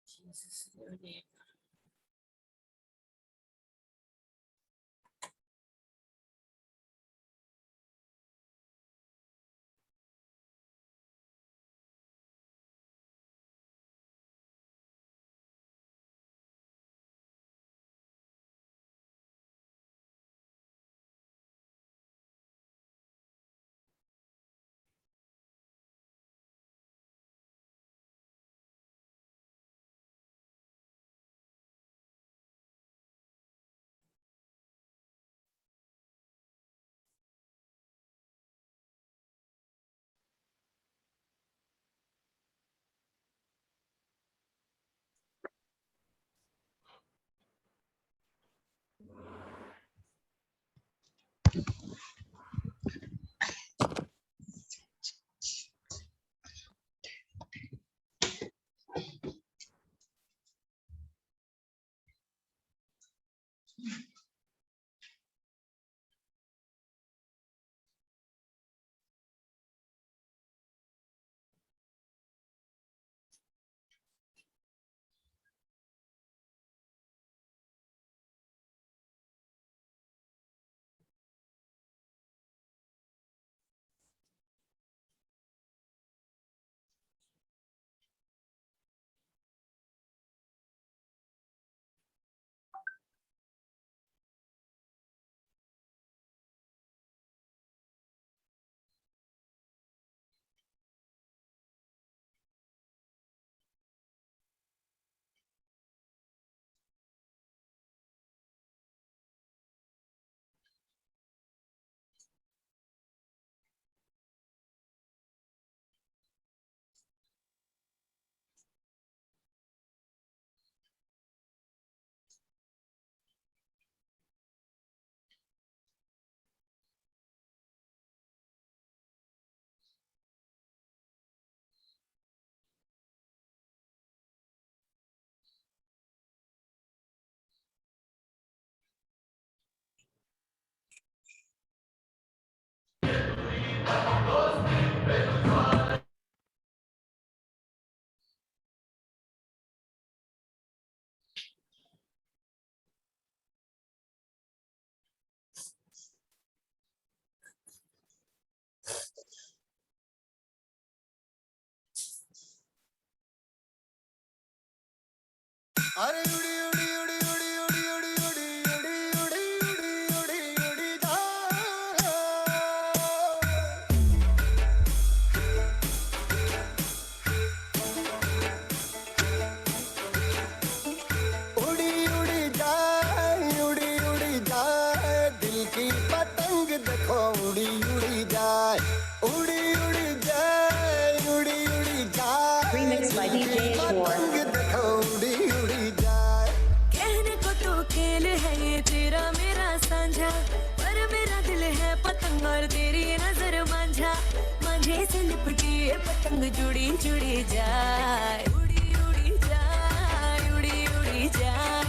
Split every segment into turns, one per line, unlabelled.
Jesus, your name.
अरे उड़ी उड़ी उड़ी उड़ी उड़ी उड़ी उड़ी उड़ी उड़ी उड़ी उड़ी उड़ी जा उड़ी उड़ी जाए दिल की पतंग देखो उड़ी उड़ी जाए उड़ी उड़ी जाए
Remixed by DJ Ashmore.
पतंग देखो उड़ी उड़ी जाए
कहने को तो खेल है ये तेरा मेरा साझा पर मेरा दिल है पतंग और तेरी नजर मांझा मांझे से लिपटी ये पतंग जुड़ी जुड़ी जाए उड़ी उड़ी जाए उड़ी उड़ी जाए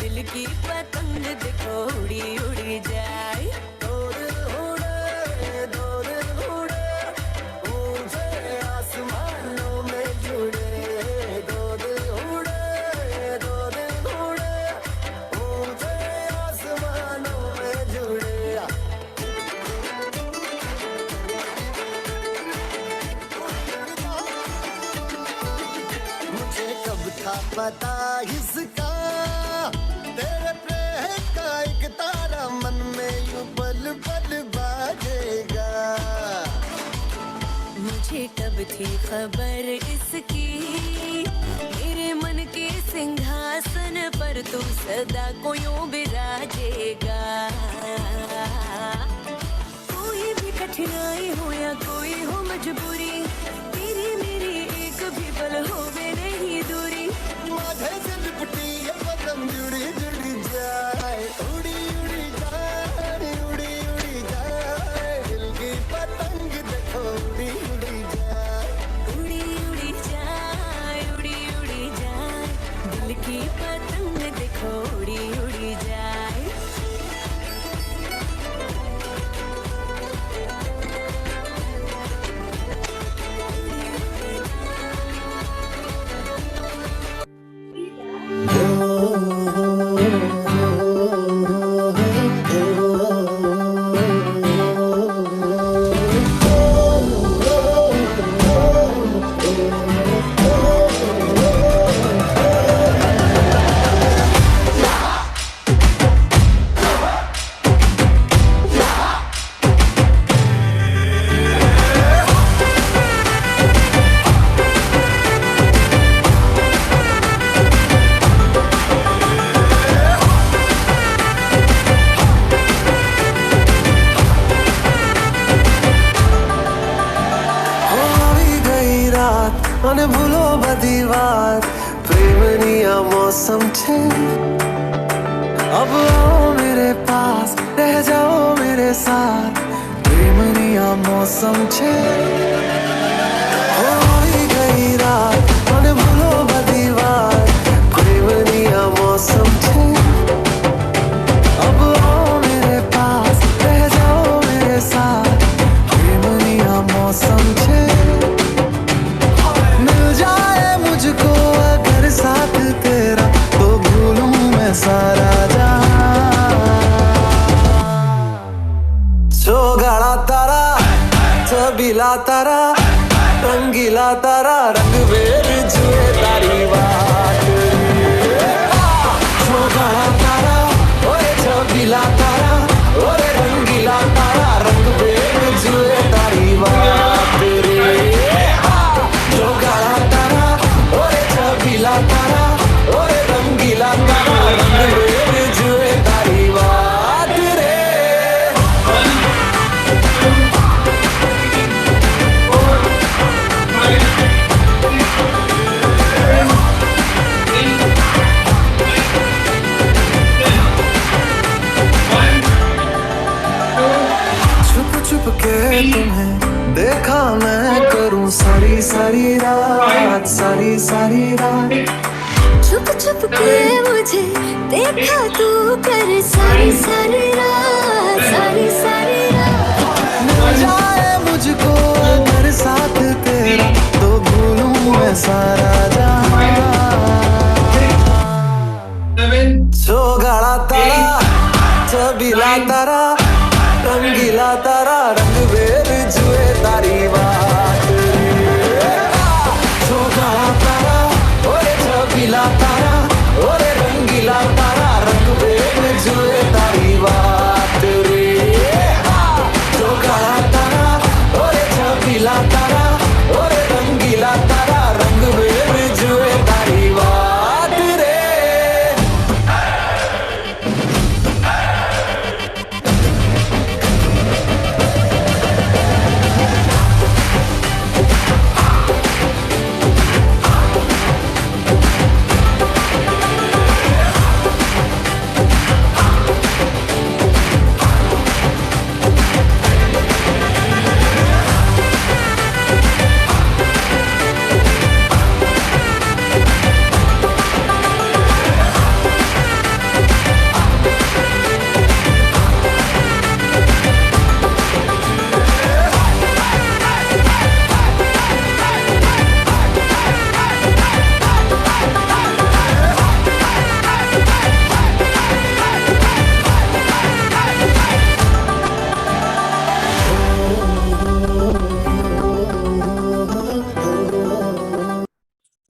दिल की पतंग देखो उड़ी उड़ी जाए
दो दिल उड़े ऊंचे आसमानों में जुड़े दो दिल उड़े ऊंचे आसमानों में जुड़े मुझे कब था पता इसका तेरे प्रेम का एक तारा मन में यूं पल पल बाजेगा
मुझे कब थी खबर इसकी मेरे मन के सिंहासन पर तू सदा को यूं बिराजेगा कोई भी कठिनाई हो या कोई हो मजबूरी तेरी मेरी एक भी पल होवे नहीं दूरी
माझे से लिपटी ये पतंग जुड़ी जुड़ी जाए उड़ी उड़ी जाए उड़ी उड़ी जाए दिल की पतंग देखो उड़ी उड़ी जाए
उड़ी उड़ी जाए दिल की
મને ભૂલો બધી વાત પ્રેમની આ મૌસમ છે अब आओ मेरे पास रह जाओ मेरे साथ प्रेमनी आ मौसम छे होई गई रात મને ભૂલો બધી વાત પ્રેમની આ मौसम छे अब आओ मेरे पास रह जाओ मेरे साथ प्रेमनी आ मौसम छे मिल जाए मुझको अगर साथ तेरा तो भूलूं मैं सारा गाड़ा तारा छबीला तारा रंगीला तारा रंग बेर जुए तारी बात गाड़ा तारा ओए छबीला तारा ओरे रंगीला तारा रंग बेर जुए तारी बात रे जो गाड़ा तारा ओरे छबीला तारा ओरे रंगीला तारा रंग बेर जुए तारी बात रे छुप के तुम्हें देखा मैं करूं सारी सारी रात सारी सारी रात
छुप छुप के मुझे देखा तू कर सारी सारी रात सारी सारी रात
मिल जाए मुझको अगर साथ तेरा तो भूलूं मैं सारा जहां जो गाड़ा तारा छबीला तारा रंगीला तारा रंग बेर जुए तारी बात जो गाड़ा तारा ओरे छबीला तारा ओरे रंगीला तारा रंग बेर जुए तारी बात रे जो गाड़ा तारा ओरे छबीला तारा ओरे रंगीला तारा रंग बेर जुए तारी बात रे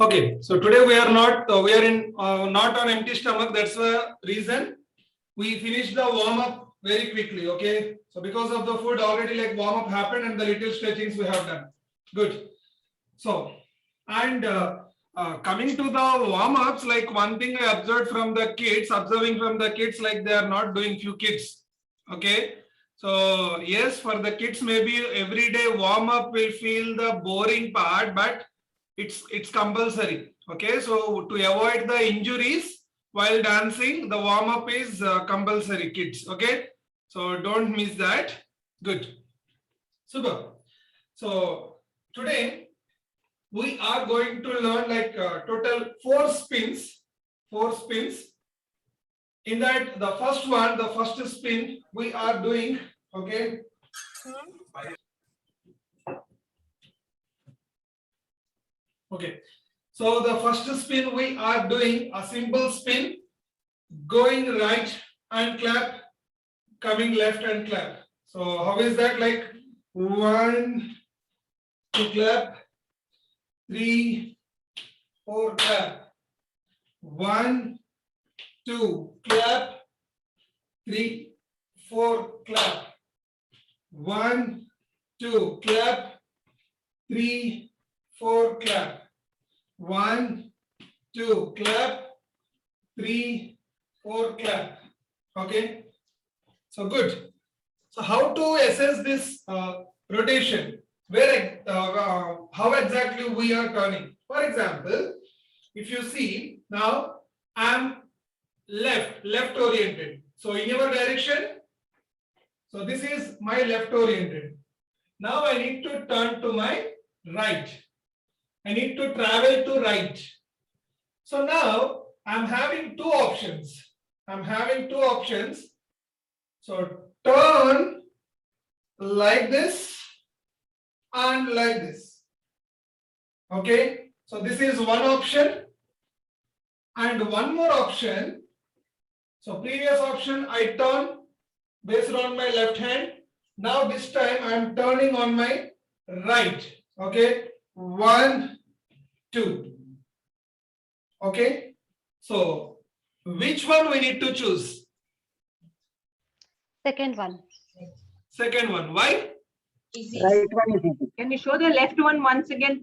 Okay, so today we are not not on empty stomach. That's the reason we finished the warm up very quickly. Okay, so because of the food already, like warm up happened and the little stretchings we have done. Good. So and coming to the warm ups, like one thing I observed from the kids, like they are not doing few kids. Okay, so yes, for the kids maybe every day warm up will feel the boring part, but it's compulsory. Okay, so to avoid the injuries while dancing, the warm up is compulsory, kids. Okay, so don't miss that. Good. Super. So today we are going to learn like total 4 spins. In that, the first spin we are doing. Okay. Okay, so the first spin we are doing a simple spin, going right and clap, coming left and clap. So how is that? Like 1, 2 clap, 3, 4 clap, 1, 2 clap, 3, 4 clap, 1, 2 clap, 3, 4 clap, 1, 2 clap, 3, 4 clap. Okay, so good. So how to assess this rotation? how exactly we are turning. For example, if you see now, I'm left oriented. So in your direction, so this is my left oriented. Now I need to turn to my right. I need to travel to right. So now I'm having two options. So turn like this and like this. Okay. So this is one option. And one more option. So previous option, I turn based on my left hand. Now this time I am turning on my right. Okay. 1, 2. Okay. So which one we need to choose?
Second one.
Second one. Why?
Easy.
Can you show the left one once again,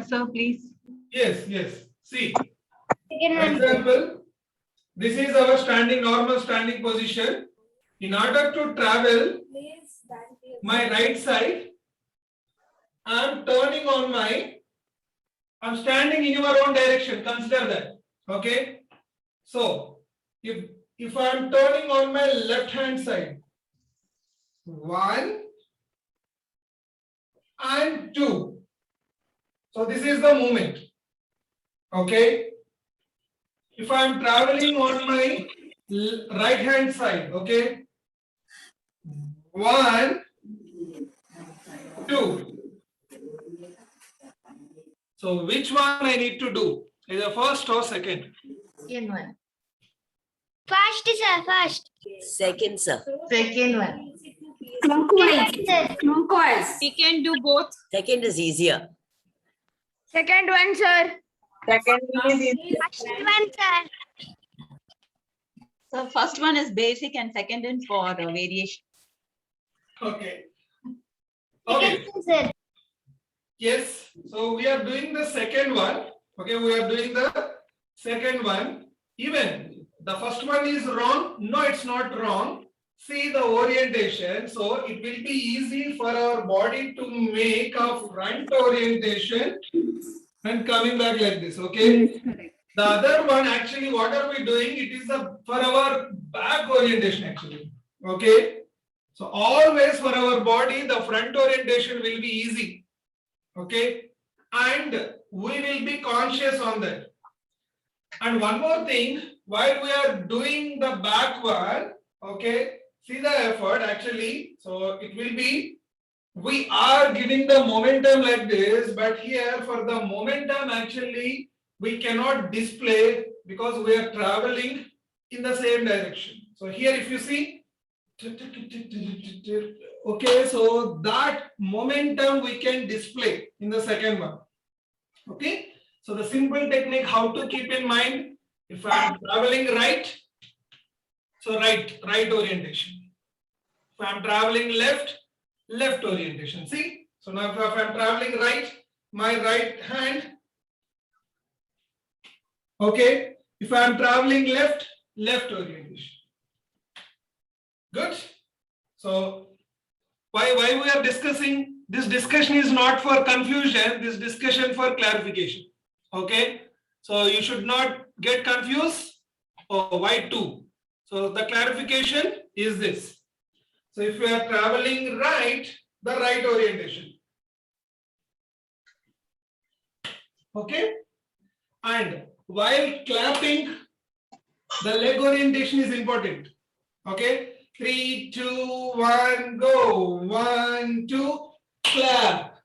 sir, please?
Yes. See. For example, this is our normal standing position. In order to travel my right side, I'm standing in your own direction. Consider that. Okay. So if I'm turning on my left hand side, 1 and 2. So this is the movement. Okay. If I am traveling on my right hand side, okay, 1, 2. So which one I need to do? Either first or second?
Second one.
First, sir. First.
Second, sir.
Second one.
We can do both.
Second is easier.
Second one, sir.
Second one is easy.
First one, sir.
So first one is basic and second is for variation.
Okay.
Second one, sir.
Yes. So we are doing the second one. Okay. We are doing the second one. Even the first one is wrong. No, it's not wrong. See the orientation. So it will be easy for our body to make a front orientation and coming back like this. Okay. The other one, actually, what are we doing? It is for our back orientation, actually. Okay. So always for our body, the front orientation will be easy. Okay. And we will be conscious on that. And one more thing, while we are doing the back one, okay, see the effort actually. So it will be, we are giving the momentum like this, but here for the momentum actually, we cannot display because we are traveling in the same direction. So here if you see, okay, so that momentum we can display in the second one. Okay, so the simple technique how to keep in mind, if I am traveling right, so right orientation. If I am traveling left orientation. See, so now if I am traveling right, my right hand. Okay, if I am traveling left orientation. Good. So why we are discussing? This discussion is not for confusion. This discussion for clarification. Okay. So you should not get confused. Oh, why 2? So the clarification is this. So if you are traveling right, the right orientation. Okay. And while clapping, the leg orientation is important. Okay. 3, 2, 1, go. 1, 2, clap.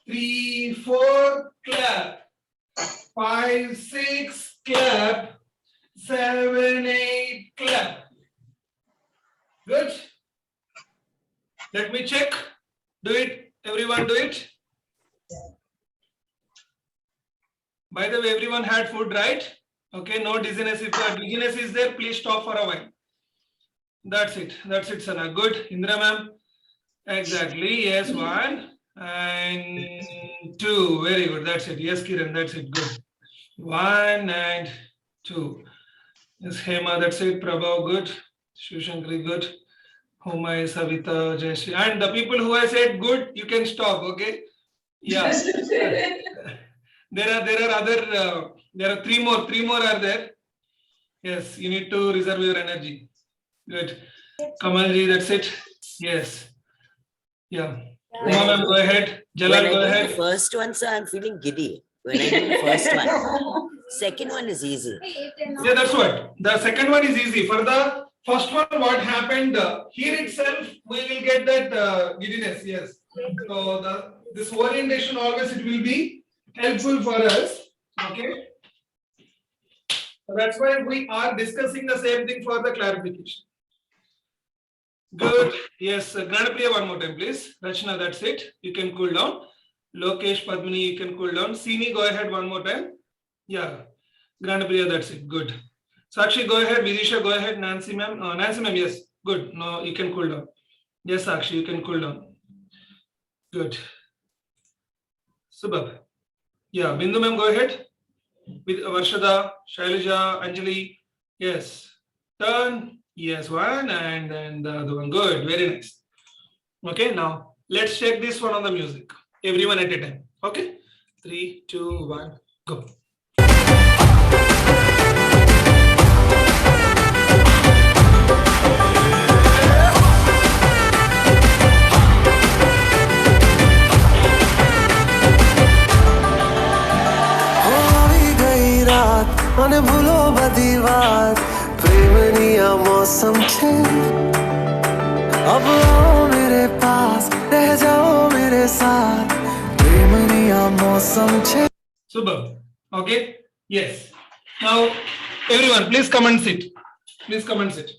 3, 4, clap. 5, 6, clap. 7, 8, clap. Good. Let me check. Do it. Everyone do it. By the way, everyone had food, right? Okay, no dizziness. If dizziness is there, please stop for a while. That's it. That's it, Sana. Good. Indra ma'am. Exactly. Yes, 1 and 2. Very good. That's it. Yes, Kiran. That's it. Good. 1 and 2. Yes, Hema. That's it. Prabhav. Good. Shushankari. Good. Humay, Savita, Jayashree, and the people who have said good, you can stop. Okay. Yeah. There are three more are there. Yes, you need to reserve your energy. Good. Kamalji, that's it. Yes. Yeah. Uma ma'am, go ahead. Jalal,
When I
go
do the
ahead.
first one, sir, I'm feeling giddy. When I do the first one. Second one is easy.
Yeah, that's what. The second one is easy. For the first one, what happened here itself, we will get that giddiness. Yes. So this orientation always it will be helpful for us. Okay. So that's why we are discussing the same thing for the clarification. Good. Yes, Gnanapriya, one more time, please. Rachna, that's it. You can cool down. Lokesh, Padmini, you can cool down. Sini, go ahead one more time. Yeah. Gnanapriya, that's it. Good. Sakshi, go ahead. Vidisha, go ahead. Nancy, ma'am. Nancy, ma'am, yes. Good. No, you can cool down. Yes, Sakshi, you can cool down. Good. Subhab. Yeah, Bindu, ma'am, go ahead. With Varshada, Shailaja, Anjali. Yes. Turn. Yes, one and then the other one. Good. Very nice. Okay, now let's check this one on the music. Everyone at a time. Okay. 3, 2, 1, go.
અને ભૂલો બધી વાત પ્રેમની આ મૌસમ છે अब आओ मेरे पास रह जाओ मेरे साथ प्रेमनी आ मौसम छे
Subham. Okay. Yes. Now everyone please come and sit. Please come and sit.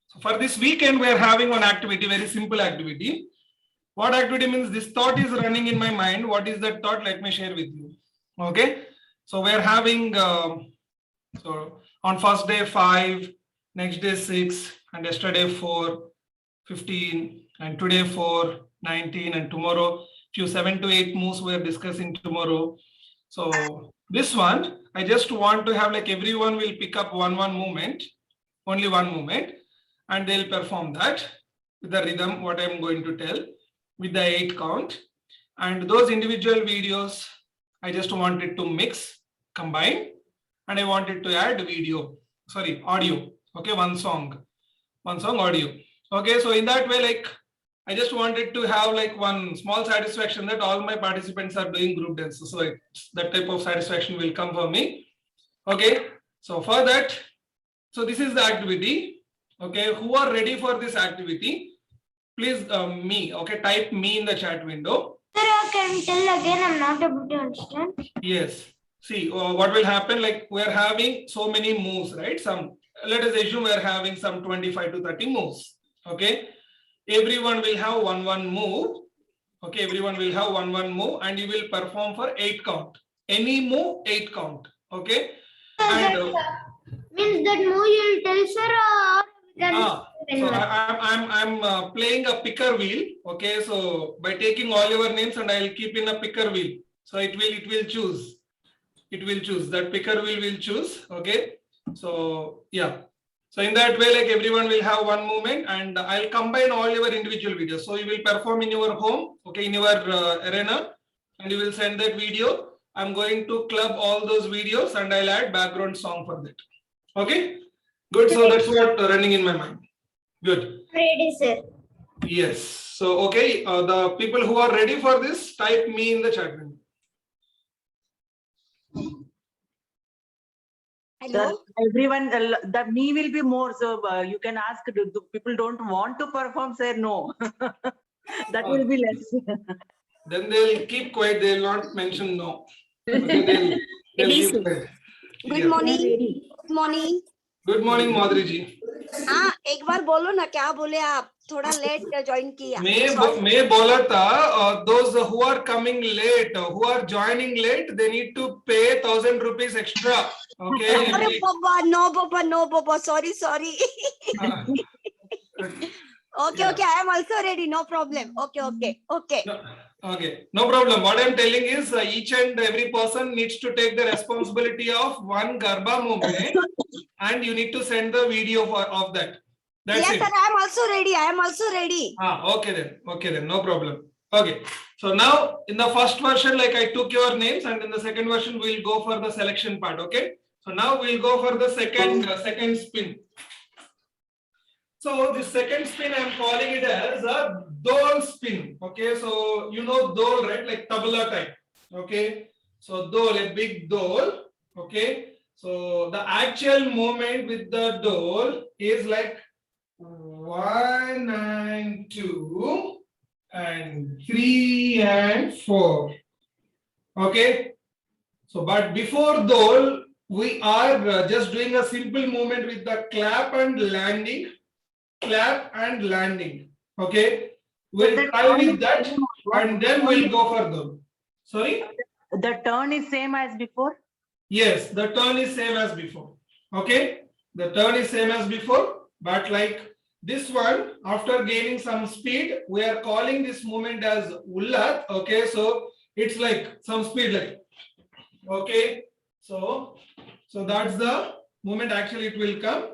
So for this weekend we are having one activity, very simple activity. What activity means? This thought is running in my mind. What is that thought? Let me share with you. Okay. So we are having so on first day 5, next day 6, and yesterday 4, 15, and today 4, 19, and tomorrow few 7 to 8 moves we are discussing tomorrow. So this one I just want to have like everyone will pick up one movement, only one movement, and they'll perform that with the rhythm what I'm going to tell, with the 8 count. And those individual videos I just wanted to mix, combine, and I wanted to add audio. Okay, one song audio. Okay, so in that way, like I just wanted to have like one small satisfaction that all my participants are doing group dance. So that type of satisfaction will come for me. Okay, so for that, so this is the activity. Okay, who are ready for this activity? Please me, okay, type me in the chat window.
Sir, can you tell again? I'm not able to understand.
Yes. See, what will happen, like we are having so many moves, right? Let us assume we are having some 25 to 30 moves. Okay. Everyone will have one move. Okay. Everyone will have one move and you will perform for 8 count. Any move, 8 count. Okay. And,
Means that move you'll tell, sir, or
so I'm playing a picker wheel. Okay. So by taking all your names and I'll keep in a picker wheel. So it will choose. It will choose. That picker wheel will choose. Okay. So yeah. So in that way, like everyone will have one movement and I'll combine all your individual videos. So you will perform in your home, okay, in your arena, and you will send that video. I'm going to club all those videos and I'll add background song for that. Okay. Good. So that's what running in my mind. Good.
Ready, sir.
Yes. So, okay. The people who are ready for this, type me in the chat window.
Hello? Everyone, the me will be more, so you can ask, do people don't want to perform, say no. That will be less.
Then they'll keep quiet, they'll not mention no. Okay, they'll keep quiet.
Good morning. Good morning.
Good morning, Madhuri ji.
हाँ, एक बार बोलो ना, क्या बोले आप? थोड़ा late join किया.
मैं बोला था, those who are coming late, who are joining late, they need to pay 1,000 rupees extra. Okay.
अरे बाबा, no Baba, sorry. Okay, I am also ready, no problem. Okay.
No, Okay, no problem. What I'm telling is each and every person needs to take the responsibility of one Garba movement and you need to send the video of that. That's
Yes,
it.
sir. I am also ready. I am also ready.
Okay then. Okay then. No problem. Okay. So now in the first version, like I took your names, and in the second version, we'll go for the selection part. Okay. So now we'll go for the second spin. So the second spin, I'm calling it as a dole spin. Okay. So you know dole, right? Like tabla type. Okay. So dole, a big dole. Okay. So the actual movement with the dole is like 1 and 2 and 3 and 4. Okay. So, but before dole, we are just doing a simple movement with the clap and landing. Clap and landing. Okay. We'll try with that and then we'll go for dole. Sorry?
The turn is same as before?
Yes, the turn is same as before. Okay. The turn is same as before, but like this one, after gaining some speed, we are calling this movement as ullat. Okay, so it's like some speed, like okay. So that's the movement. Actually, it will come.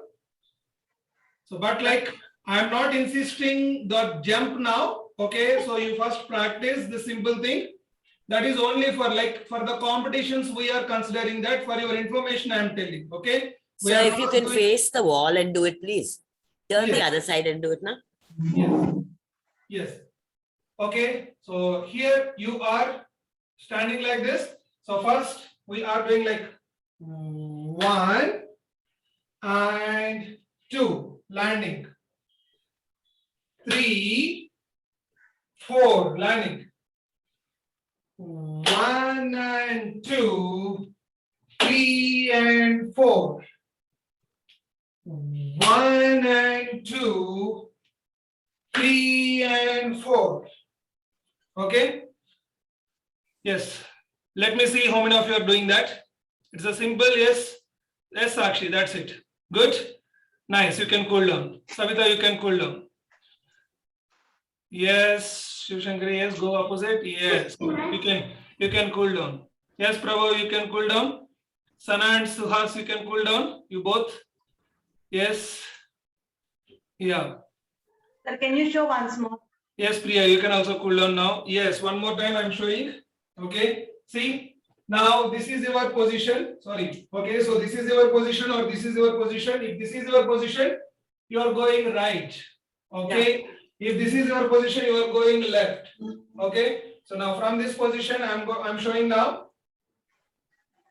So, but like I am not insisting the jump now. Okay, so you first practice the simple thing. That is only for like for the competitions we are considering that. For your information, I am telling. Okay.
So if you can face the wall and do it, please. Turn the other side and do it now.
Yes. Yes. Okay. So here you are standing like this. So first we are doing like 1 and 2 landing. 3, 4 landing. 1 and 2, 3 and 4. 1 and 2, 3 and 4. Okay. Yes. Let me see how many of you are doing that. It's a simple yes. Yes, Sakshi. That's it. Good. Nice. You can cool down. Savita, you can cool down. Yes. Shivshankari, yes. Go opposite. Yes. You can cool down. Yes, Prabhu, you can cool down. Sana and Suhas, you can cool down. You both. Yes. Yeah.
Sir, can you show once more?
Yes, Priya, you can also cool down now. Yes, one more time I'm showing. Okay. See, now this is your position. Sorry. Okay, so this is your position or this is your position. If this is your position, you are going right. Okay. Yeah. If this is your position, you are going left. Okay. So now from this position, I'm showing now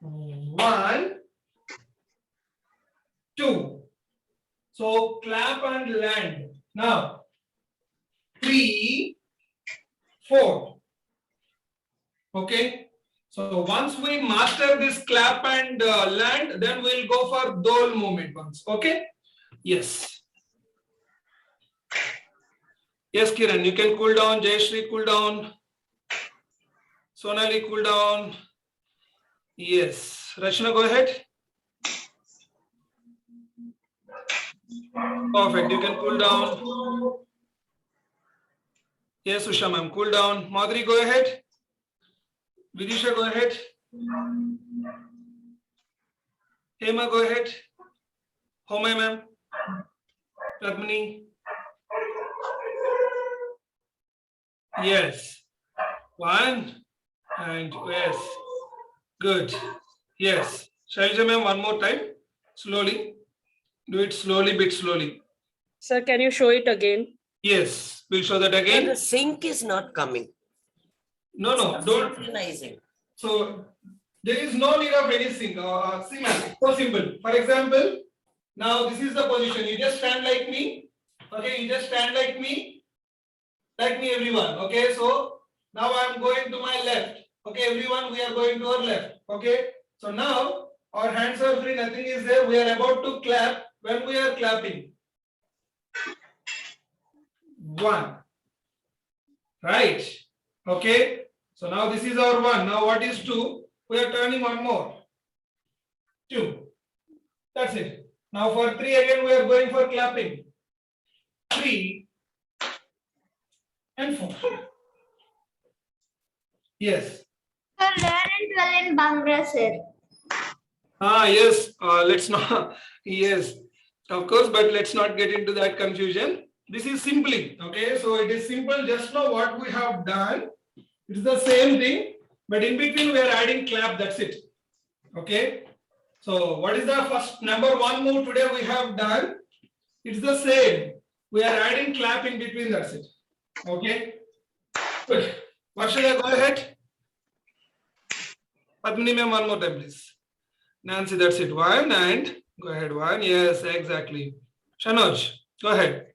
1, 2. So clap and land. Now 3, 4. Okay. So once we master this clap and land, then we'll go for dole movement once. Okay. Yes. Yes, Kiran, you can cool down. Jayashree, cool down. Sonali, cool down. Yes. Rachna, go ahead. Perfect. You can cool down. Yes, Usha ma'am, cool down. Madhuri, go ahead. Vidisha, go ahead. Hema, go ahead. Homai ma'am. Radmini. Yes. 1 and yes. Good. Yes. Shailaja ma'am, one more time. Slowly. Do it slowly, bit slowly.
Sir, can you show it again?
Yes. We'll show that
And
again.
the sync is not coming.
No, don't.
Synchronizing.
So there is no need of any sync. See, so simple. For example, now this is the position. You just stand like me. Okay, you just stand like me. Like me, everyone. Okay, so now I am going to my left. Okay, everyone, we are going to our left. Okay, so now our hands are free, nothing is there. We are about to clap. When we are clapping, 1. Right. Okay. So now this is our 1. Now what is 2? We are turning one more. 2. That's it. Now for 3 again we are going for clapping. 3 and 4. Yes.
Sir, 11 and 12 in Bangra, sir.
Yes. Let's not. Yes, of course, but let's not get into that confusion. This is simply okay. So it is simple. Just know what we have done. It's the same thing, but in between we are adding clap. That's it. Okay. So what is the first number one move today we have done? It's the same. We are adding clap in between. That's it. Okay. Good. Varshada, go ahead. Padmini ma'am, one more time, please. Nancy, that's it. One and go ahead. One. Yes, exactly. Shanoj, go ahead.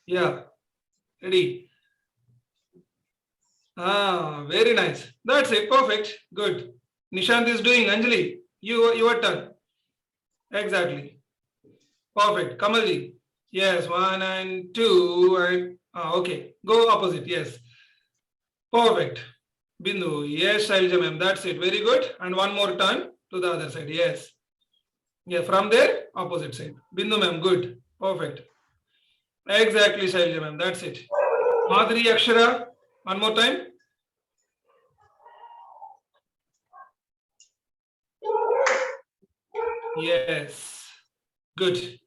Yeah. Ready. Very nice. That's it. Perfect. Good. Nishant is doing. Anjali, your turn. Exactly. Perfect. Kamalji. Yes. 1 and 2 and okay. Go opposite. Yes. Perfect. Bindu. Yes, Shailja ma'am. That's it. Very good. And one more turn to the other side. Yes. Yeah. From there, opposite side. Bindu ma'am. Good. Perfect. Exactly, Shailja ma'am. That's it. Madhuri, Akshara. One more time. Yes. Good.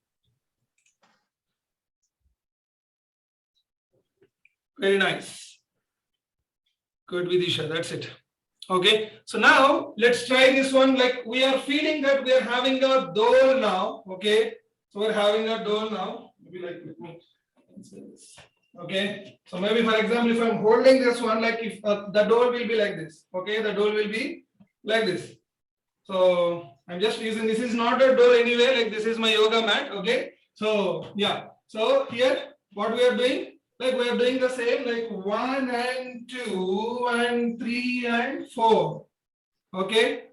Very nice. Good, Vidisha. That's it. Okay. So now let's try this one. Like we are feeling that we are having a dole now. Okay. So we're having a dole now. Maybe like let me say this. Okay. So maybe for example, if I'm holding this one, like if the dole will be like this. Okay. The dole will be like this. So I'm just using, this is not a dole anyway, like this is my yoga mat. Okay. So yeah. So here what we are doing, like we are doing the same, like 1 and 2 and 3 and 4. Okay.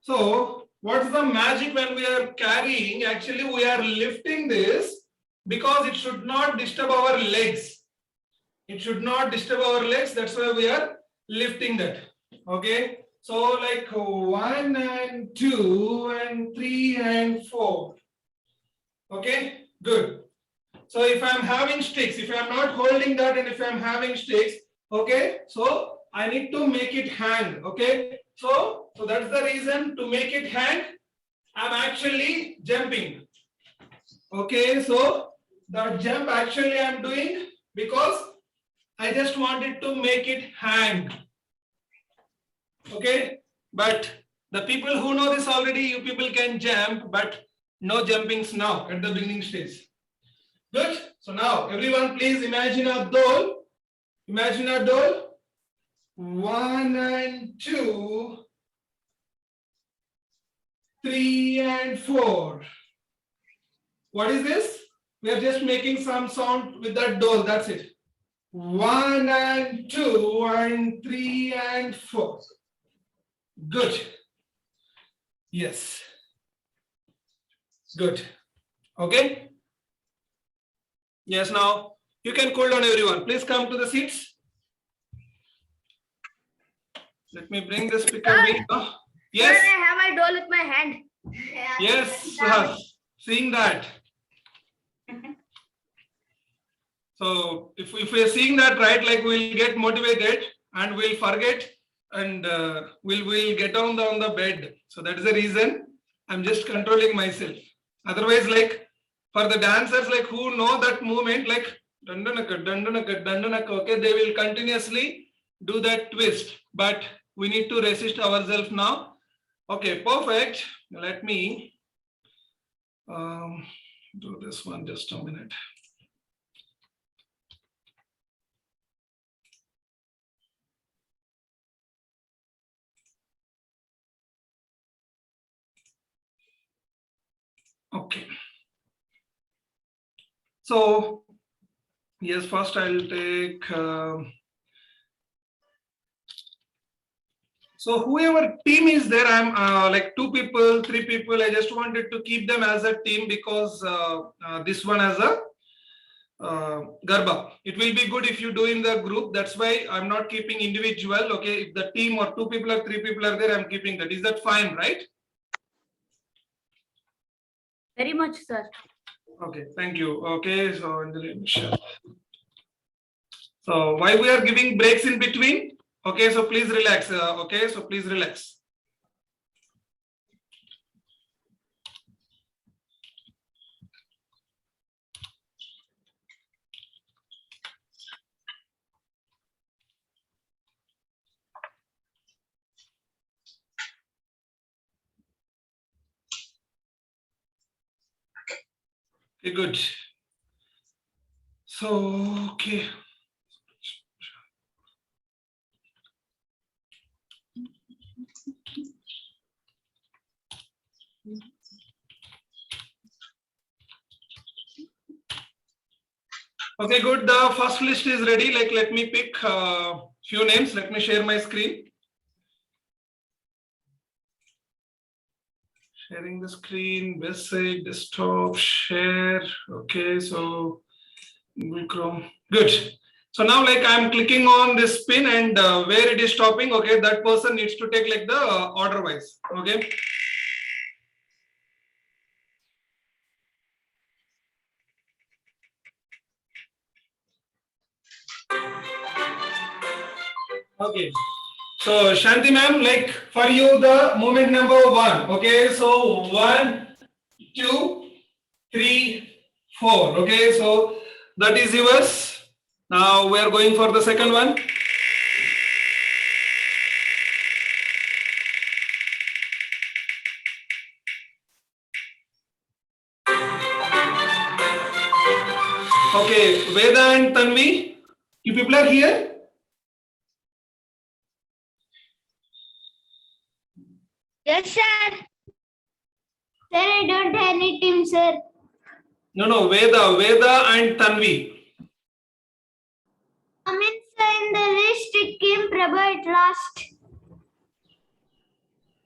So what's the magic when we are carrying? Actually, we are lifting this because it should not disturb our legs. It should not disturb our legs. That's why we are lifting that. Okay. So like 1 and 2 and 3 and 4. Okay. Good. So if I'm having sticks, if I'm not holding that and if I'm having sticks, okay, so I need to make it hang, okay. So that's the reason to make it hang, I'm actually jumping. Okay, so the jump actually I'm doing because I just wanted to make it hang. Okay, but the people who know this already, you people can jump, but no jumpings now at the beginning stage. Good. So now everyone please imagine a dole. Imagine a dole. 1 and 2, 3 and 4. What is this? We are just making some sound with that dole. That's it. 1 and 2 and 3 and 4. Good. Yes. Good. Okay. Yes, now you can cool down everyone. Please come to the seats. Let me bring the speaker. Yes.
Sir, I have my doll with my hand.
Yes, seeing that. So if we are seeing that, right, like we'll get motivated and we'll forget and we'll get down on the bed. So that is the reason I'm just controlling myself. Otherwise, like for the dancers, like who know that movement, like dandanaka, dandanaka, dandanaka, okay, they will continuously do that twist, but we need to resist ourselves now. Okay, perfect. Let me do this one just a minute. Okay. So, yes, first I'll take, so whoever team is there, I'm like 2 people, 3 people, I just wanted to keep them as a team because this one has a Garba. It will be good if you do in the group. That's why I'm not keeping individual. Okay, if the team or 2 people or 3 people are there, I'm keeping that. Is that fine, right?
Very much, sir.
Okay, thank you. Okay, so why we are giving breaks in between? Okay, so please relax. Okay, so please relax. Okay, good. So, okay. Okay, good. The first list is ready. Like, let me pick few names. Let me share my screen. Sharing the screen, basic, desktop, share. Okay, so Google Chrome. Good. So now, like, I'm clicking on this pin and where it is stopping. Okay, that person needs to take like the order wise. Okay. Okay. So Shanti ma'am, like for you the movement number 1. Okay, so 1, 2, 3, 4. Okay, so that is yours. Now we are going for the second one. Okay, Veda and Tanvi, you people are here?
Yes, sir. Sir, I don't have any team, sir.
No, Veda and Tanvi.
I mean, sir, in the list it came Prabha at last.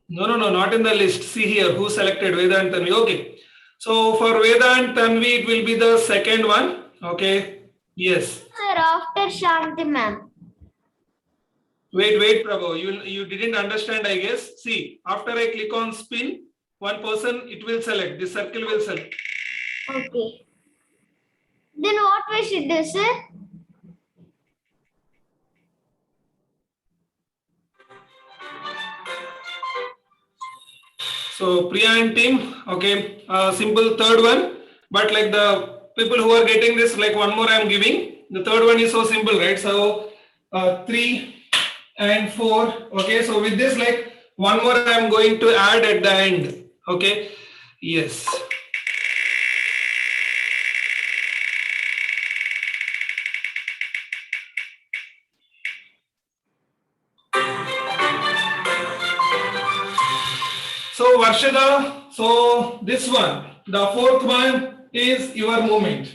No, not in the list. See here, who selected Veda and Tanvi. Okay. So for Veda and Tanvi, it will be the second one. Okay. Yes.
Sir, after Shanti ma'am.
Wait, Prabhu. You didn't understand, I guess. See, after I click on spin, one person it will select. This circle will select.
Okay. Then what we should do, sir?
So Priya and team, okay, simple third one. But like the people who are getting this, like one more I am giving. The third one is so simple, right? So 3 and 4. Okay, so with this, like one more I am going to add at the end. Okay, yes. So Varshada, so this one, the fourth one is your movement.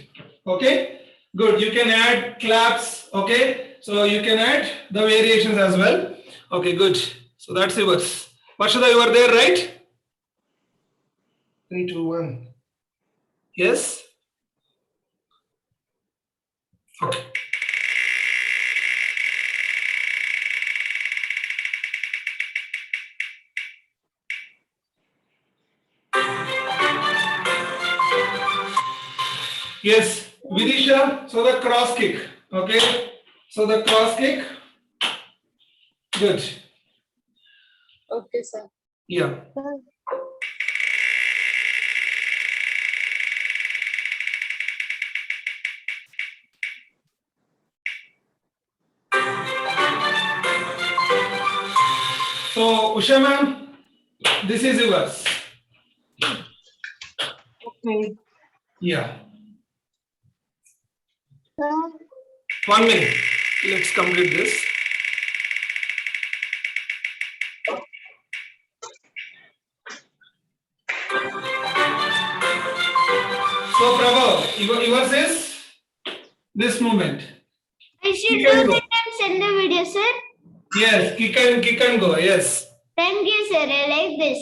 Okay, good. You can add claps. Okay, so you can add the variations as well. Okay, good. So that's yours. Varshada, you are there, right? 3, 2, 1. Yes. Okay. Yes, Vidisha, so the cross kick, okay? So the cross kick, good.
Okay, sir.
Yeah. So Usha ma'am, this is yours.
Okay.
Yeah. 1 minute. Let's complete this. So Prabhu, yours is this movement.
I should
Kick
do
and go.
that and send the video, sir.
Yes, kick and go. Yes.
Thank you, sir. I like this.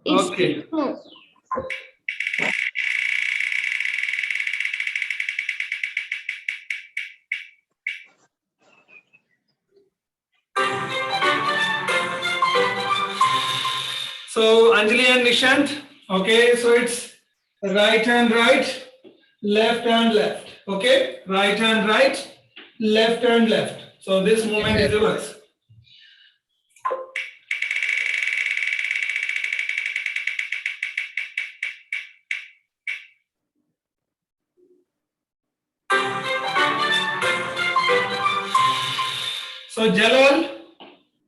It's
Okay.
cool.
So Anjali and Nishant, okay, so it's right and right, left and left, okay, right and right, left and left. So this movement is yours. So Jalal,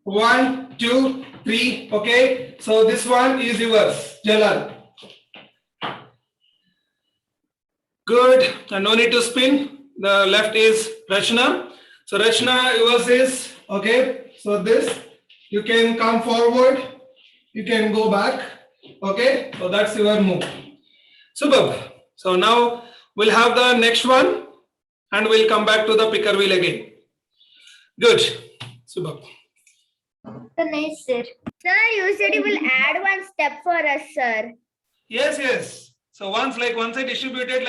1, 2, 3. Okay. So this one is yours, Jalal. Good. And no need to spin. The left is Rachna. So Rachna, yours is okay. So this you can come forward. You can go back. Okay. So that's your move. Superb. So now we'll have the next one, and we'll come back to the picker wheel again. Good. Superb.
Nice, sir. Sir, you said you will add one step for us, sir.
Yes, yes. So once I distributed,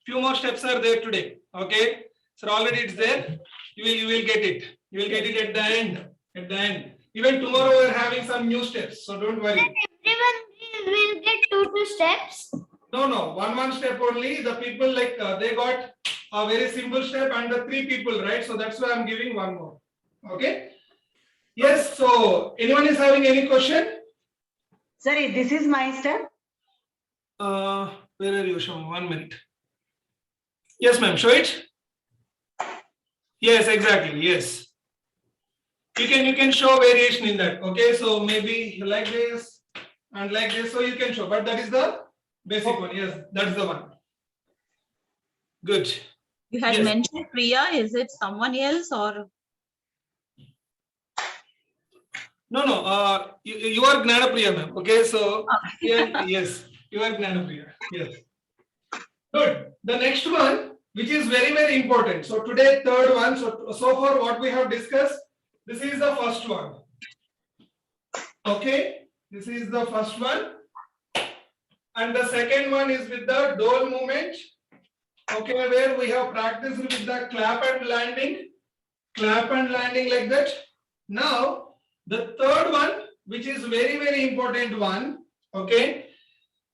few more steps are there today. Okay. So already it's there. You will get it. You will get it at the end. At the end. Even tomorrow we're having some new steps. So don't worry.
Everyone will get two steps.
No. One step only. The people they got a very simple step and the 3 people, right? So that's why I'm giving one more. Okay. Yes. So anyone is having any question?
Sorry, this is my step.
Where are you showing? 1 minute. Yes, ma'am. Show it. Yes, exactly. Yes. You can show variation in that. Okay. So maybe like this and like this. So you can show, but that is the basic one. Yes, that's the one. Good.
You had
Yes.
mentioned Priya. Is it someone else or?
No. You are Gnanapriya, ma'am. Okay. So yes, you are Gnanapriya. Yes. Good. The next one, which is very, very important. So today, third one. So far what we have discussed, this is the first one. Okay. This is the first one. And the second one is with the dole movement. Okay, where we have practiced with the clap and landing like that. Now, the third one, which is very, very important one. Okay.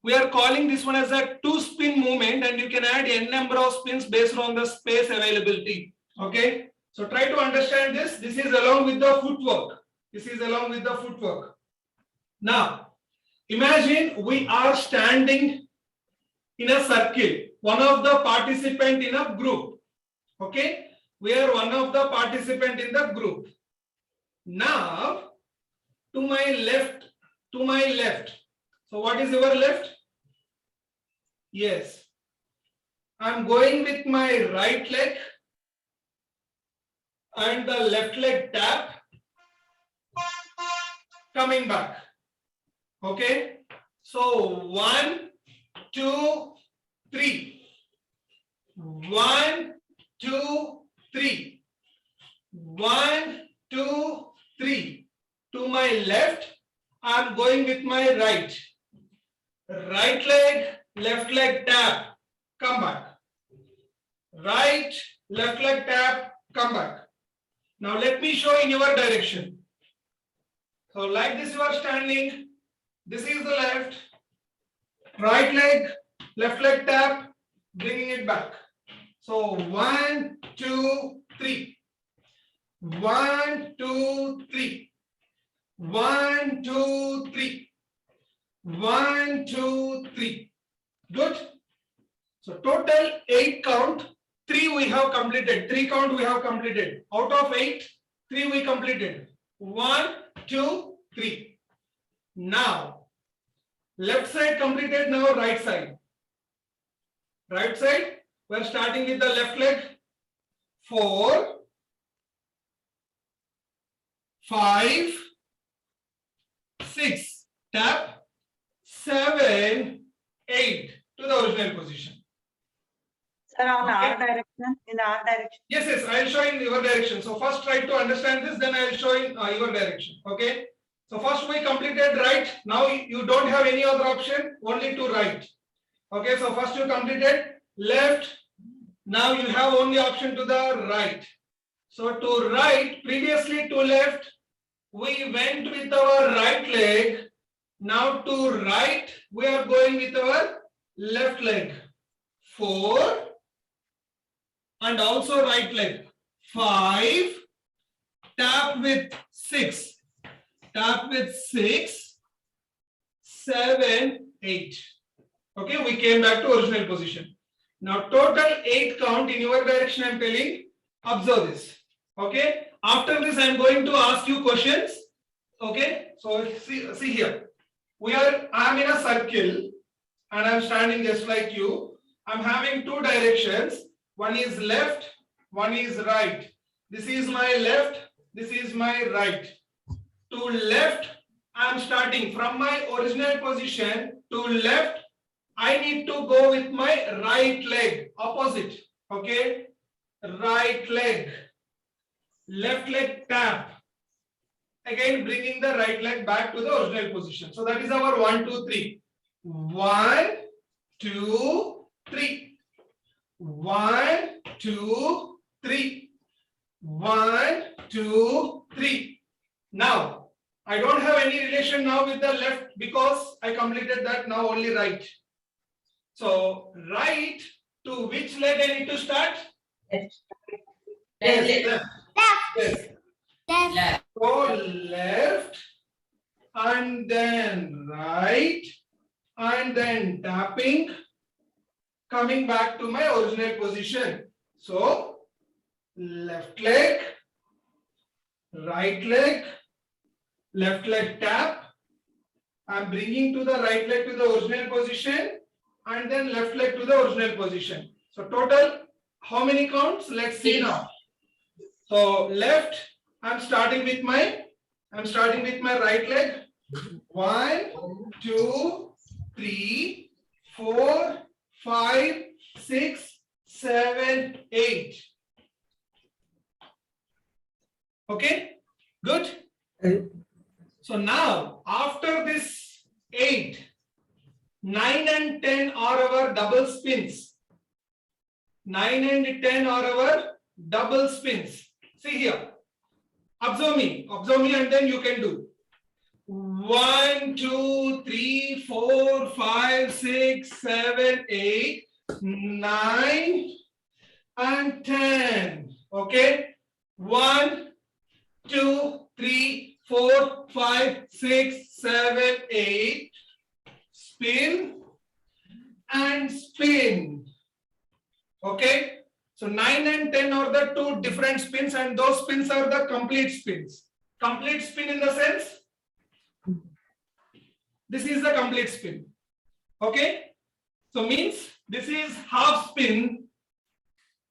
We are calling this one as a 2-spin movement, and you can add n number of spins based on the space availability. Okay. So try to understand this. This is along with the footwork. Now, imagine we are standing in a circle, one of the participant in a group. Okay. We are one of the participant in the group. Now, to my left. So what is your left? Yes. I'm going with my right leg and the left leg tap, coming back. Okay. So 1, 2, 3. 1, 2, 3. 1, 2, 3. To my left, I'm going with my right. Right leg, left leg tap, come back. Right, left leg tap, come back. Now let me show in your direction. So like this you are standing. This is the left. Right leg, left leg tap, bringing it back. So 1, 2, 3. 1, 2, 3. 1, 2, 3. 1, 2, 3. Good. So total 8 count. 3 we have completed. 3 count we have completed. Out of 8, 3 we completed. 1, 2, 3. Now, left side completed. Now right side. Right side. We are starting with the left leg. 4, 5, 6, tap, 7, 8 to the original position.
Sir, on
Okay.
our direction, in our direction.
Yes, I will show in your direction. So first try to understand this, then I will show in your direction. Okay. So first we completed right. Now you don't have any other option, only to right. Okay. So first you completed left. Now you have only option to the right. So to right, previously to left, we went with our right leg. Now to right, we are going with our left leg. 4 and also right leg. 5, tap with 6. Tap with 6, 7, 8. Okay, we came back to original position. Now total 8 count in your direction I am telling. Observe this. Okay, After this, I am going to ask you questions. Okay, so see here. I am in a circle and I am standing just like you. I am having two directions. One is left, one is right. This is my left, this is my right. To left, I am starting from my original position to left. I need to go with my right leg, opposite. Okay, right leg, left leg tap. Again, bringing the right leg back to the original position. So that is our 1, 2, 3. 1, 2, 3. 1, 2, 3. 1, 2, 3. Now, I don't have any relation now with the left because I completed that. Now only right. So right to which leg I need to start?
Left.
Yes, left.
Left.
Yes.
Left.
So left and then right and then tapping, coming back to my original position. So left leg, right leg, left leg tap. I'm bringing to the right leg to the original position and then left leg to the original position. So total, how many counts? Let's see now. So left, I'm starting with my right leg. 1, 2, 3, 4, 5, 6, 7, 8. Okay, good. So now after this 8, 9 and 10 are our double spins. 9 and 10 are our double spins. See here. Observe me and then you can do. 1, 2, 3, 4, 5, 6, 7, 8, 9 and 10. Okay. 1, 2, 3, 4, 5, 6, 7, 8. Spin and spin. Okay. So 9 and 10 are the two different spins and those spins are the complete spins. Complete spin in the sense, this is the complete spin. Okay. So means this is half spin.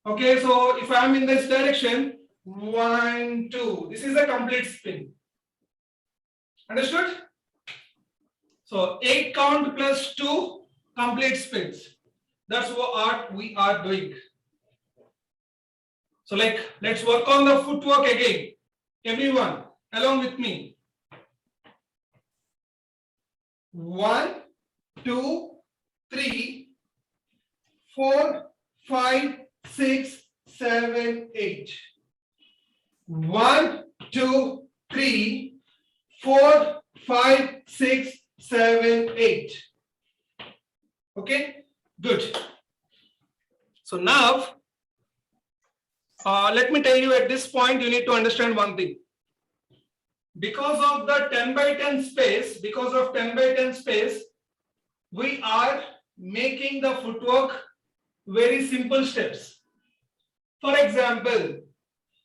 Okay. So if I am in this direction, 1, 2, this is a complete spin. Understood? So 8 count plus 2 complete spins. That's what we are doing. So let's work on the footwork again. Everyone, along with me. 1, 2, 3, 4, 5, 6, 7, 8. 1, 2, 3, 4, 5, 6, 7, 8. Okay, good. So now, let me tell you at this point, you need to understand one thing. Because of the 10 by 10 space, we are making the footwork very simple steps. For example,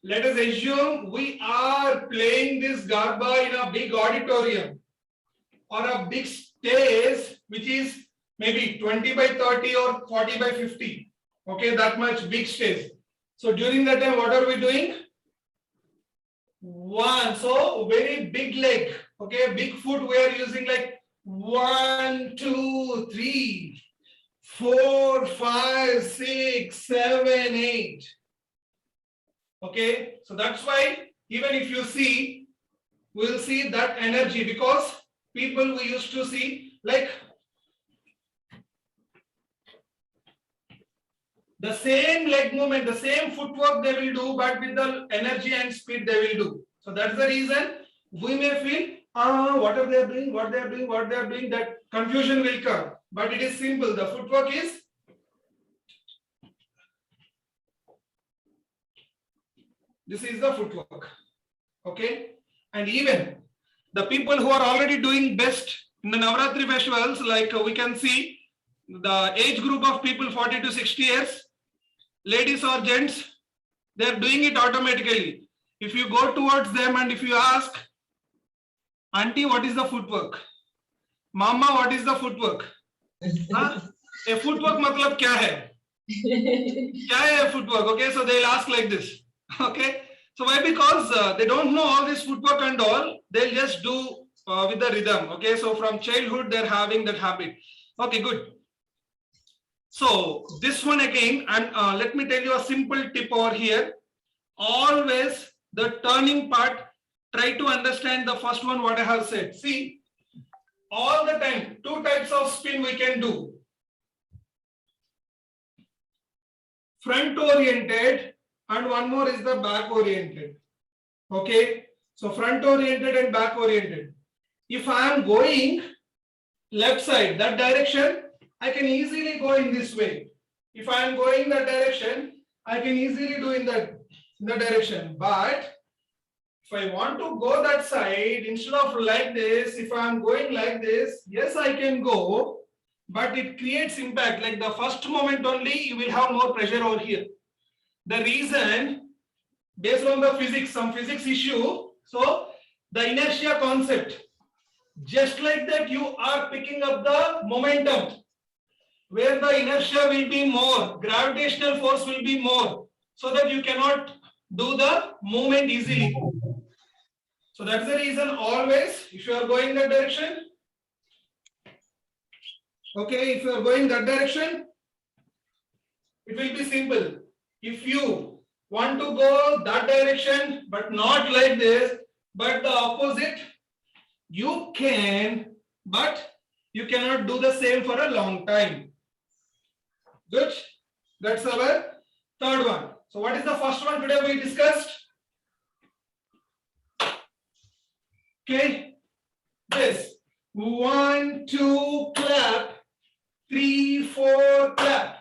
let us assume we are playing this Garba in a big auditorium or a big stage, which is maybe 20 by 30 or 40 by 50. Okay, that much big stage. So during that time, what are we doing? 1. So very big leg. Okay, big foot we are using like 1, 2, 3, 4, 5, 6, 7, 8. Okay, so that's why even if you see, we'll see that energy because people we used to see like the same leg movement, the same footwork they will do, but with the energy and speed they will do. So that's the reason we may feel, what are they doing, what they are doing, that confusion will come. But it is simple. The footwork is this is the footwork. Okay. And even the people who are already doing best in the Navratri festivals, like we can see the age group of people 40 to 60 years, ladies or gents, they are doing it automatically. if you go towards them and if you ask, Auntie, what is the footwork? Mama, what is the footwork? Huh? A footwork matlab kya hai? Kya hai a footwork? Okay, so they'll ask like this. Okay, so why? Because they don't know all this footwork and all. They'll just do with the rhythm. Okay, so from childhood they're having that habit. Okay, good. So this one again, and let me tell you a simple tip over here. Always the turning part, try to understand the first one what I have said. See, all the time, two types of spin we can do. Front oriented and one more is the back oriented. Okay, so front oriented and back oriented. If I am going left side, that direction, I can easily go in this way. If I am going that direction, I can easily do in that direction. But if I want to go that side, instead of like this, if I am going like this, yes, I can go, but it creates impact. Like the first moment only, you will have more pressure over here. The reason, based on the physics, some physics issue, so the inertia concept, just like that, you are picking up the momentum, where the inertia will be more, gravitational force will be more, so that you cannot do the movement easily. So that's the reason always, if you are going that direction, okay, if you are going that direction, it will be simple. If you want to go that direction, but not like this, but the opposite, you can, but you cannot do the same for a long time. Good. That's our third one. So what is the first one today we discussed? Okay. This 1, 2, clap, 3, 4, clap.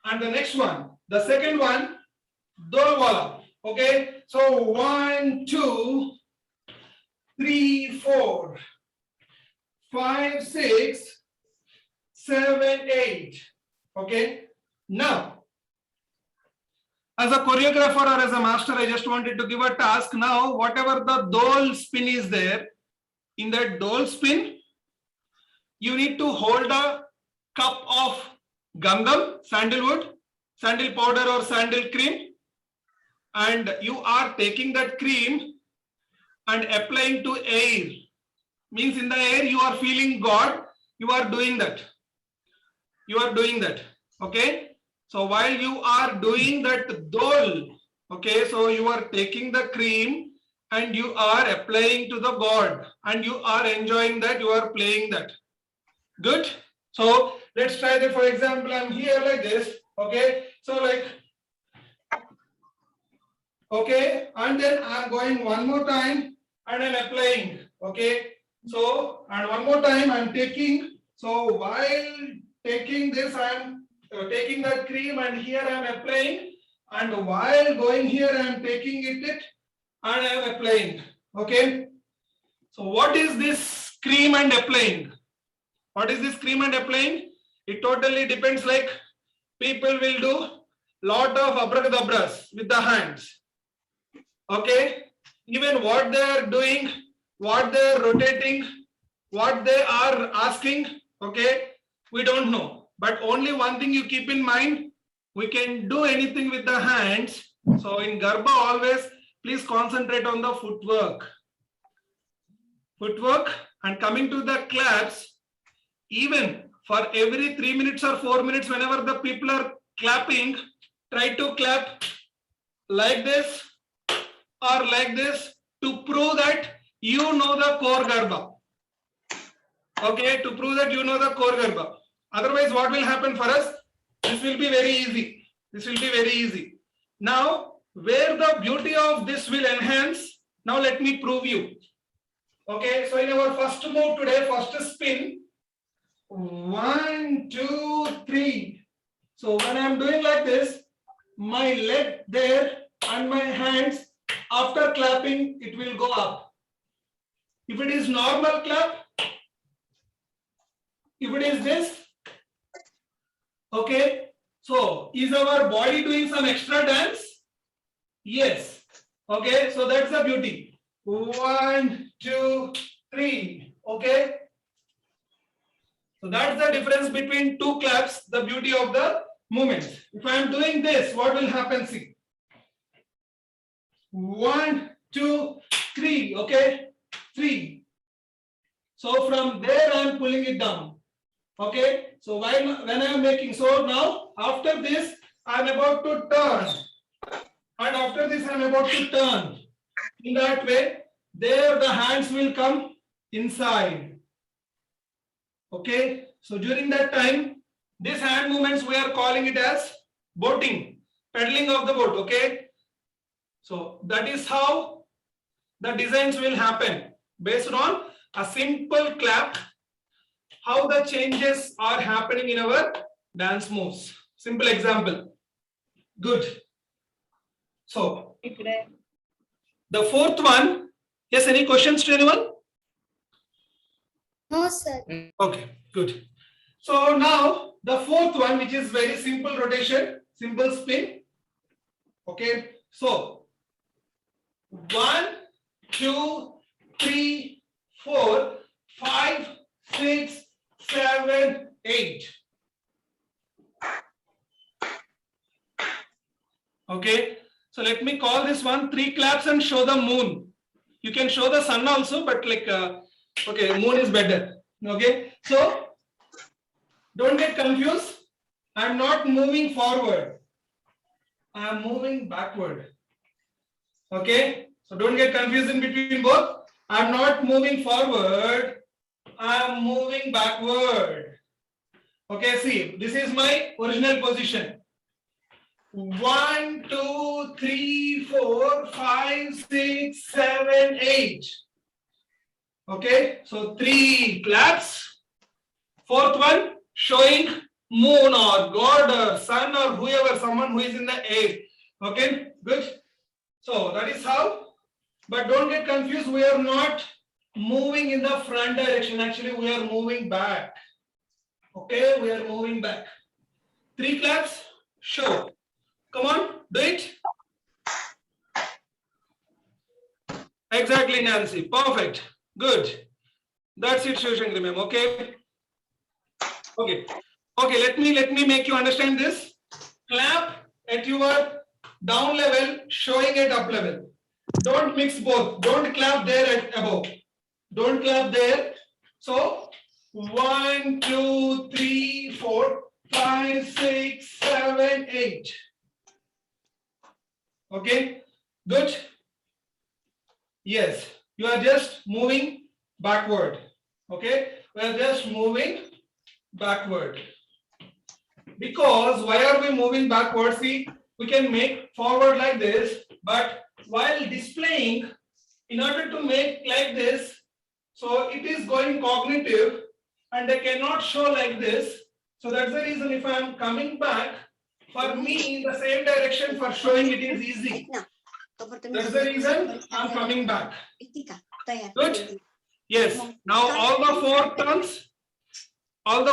And the next one, the second one, dol wala. Okay. So 1, 2, 3, 4, 5, 6, 7, 8. Okay. Now, as a choreographer or as a master, I just wanted to give a task. Now, whatever the dole spin is there, in that dole spin, you need to hold a cup of gangam, sandalwood, sandal powder or sandal cream, and you are taking that cream and applying to air. Means in the air you are feeling God, you are doing that. You are doing that. Okay. So while you are doing that dole, okay, so you are taking the cream and you are applying to the God and you are enjoying that, you are playing that. Good. So let's try that. For example, I'm here like this. Okay. So like, okay, and then I'm going one more time and I'm applying. Okay. So, and one more time I'm taking. So while taking this, I'm taking that cream and here I'm applying. And while going here, I'm taking it and I'm applying. Okay. So what is this cream and applying? What is this cream and applying? It totally depends. Like people will do lot of abracadabras with the hands. Okay. Even what they are doing, what they are rotating, what they are asking, okay, we don't know. But only one thing you keep in mind, we can do anything with the hands. So in Garba always, please concentrate on the footwork. Footwork. And coming to the claps, even for every 3 minutes or 4 minutes, whenever the people are clapping, try to clap like this or like this to prove that you know the core Garba. Okay, to prove that you know the core Garba. Otherwise, what will happen for us? This will be very easy. This will be very easy. Now, where the beauty of this will enhance, now let me prove you. Okay, so in our first move today, first spin, 1, 2, 3. So when I am doing like this, my leg there and my hands, after clapping, it will go up. If it is normal clap, if it is this, okay, so is our body doing some extra dance? Yes. Okay, so that's the beauty. 1, 2, 3. Okay. So that's the difference between two claps, the beauty of the movements. If I am doing this, what will happen? See. 1, 2, 3. Okay. 3. So from there I am pulling it down. Okay. So when I am making, so now after this I am about to turn. And after this I am about to turn. In that way, there the hands will come inside. Okay, so during that time, this hand movements we are calling it as boating, paddling of the boat. Okay, so that is how the designs will happen based on a simple clap. How the changes are happening in our dance moves. Simple example. Good. So the fourth one. Yes, any questions to anyone?
No, sir.
Okay, good. So now the fourth one, which is very simple rotation, simple spin. Okay, so 1, 2, 3, 4, 5, 6, 7, 8. Okay, so let me call this one 3 claps and show the moon. You can show the sun also, but like okay, moon is better. Okay, so don't get confused. I'm not moving forward. I'm moving backward. Okay, so don't get confused in between both. I'm not moving forward. I'm moving backward. Okay, see, this is my original position. 1, 2, 3, 4, 5, 6, 7, 8. Okay, so 3 claps. Fourth one showing moon or God or sun or whoever, someone who is in the air. Okay, good. So that is how. But don't get confused. We are not moving in the front direction. Actually, we are moving back. Okay, we are moving back. 3 claps. Show. Come on, do it. Exactly, Nancy. Perfect. Good. That's it, Shivshankari ma'am. Okay. Okay. Okay. Let me make you understand this. Clap at your down level, showing at up level. Don't mix both. Don't clap there at above. Don't clap there. So 1, 2, 3, 4, 5, 6, 7, 8. Okay, good. Yes, you are just moving backward. Okay, we are just moving backward. Because why are we moving backward? See, we can make forward like this, but while displaying, in order to make like this, so it is going cognitive and I cannot show like this. So that's the reason if I am coming back, for me in the same direction for showing it is easy. That's the reason I'm coming back. Good. Yes. Now all the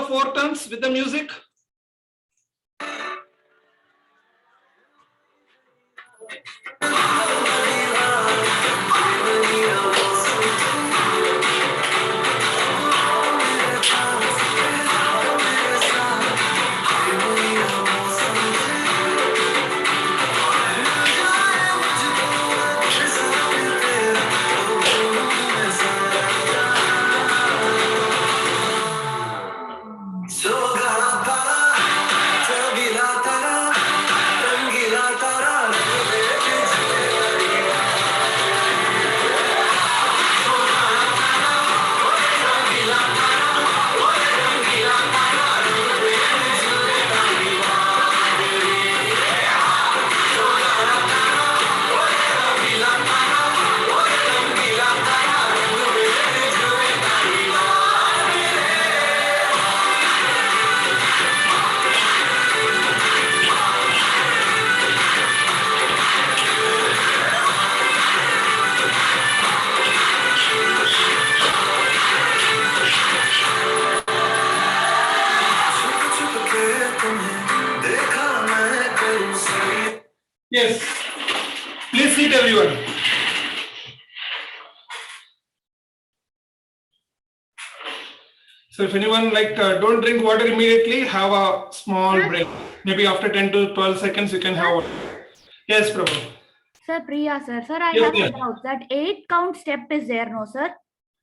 4 turns with the music. Please sit everyone. So if anyone don't drink water immediately, have a small break. Maybe after 10 to 12 seconds you can have water. Yes, Prabhu.
Sir, Priya, sir. Sir, I
Yes,
have
yes.
a doubt. That 8 count step is there, no, sir?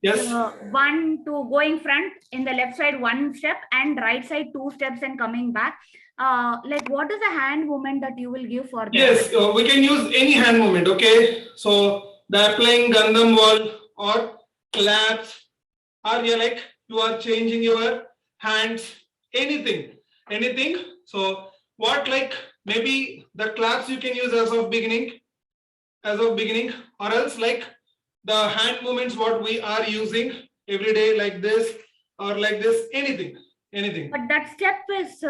Yes.
1 to going front, in the left side 1 step, and right side 2 steps and coming back. What is the hand movement that you will give for that?
Yes, we can use any hand movement, okay? So the applying Gandham wall or claps, or you are changing your hands, anything. So what maybe the claps you can use as of beginning, or else the hand movements what we are using every day, like this or like this, anything.
But that step is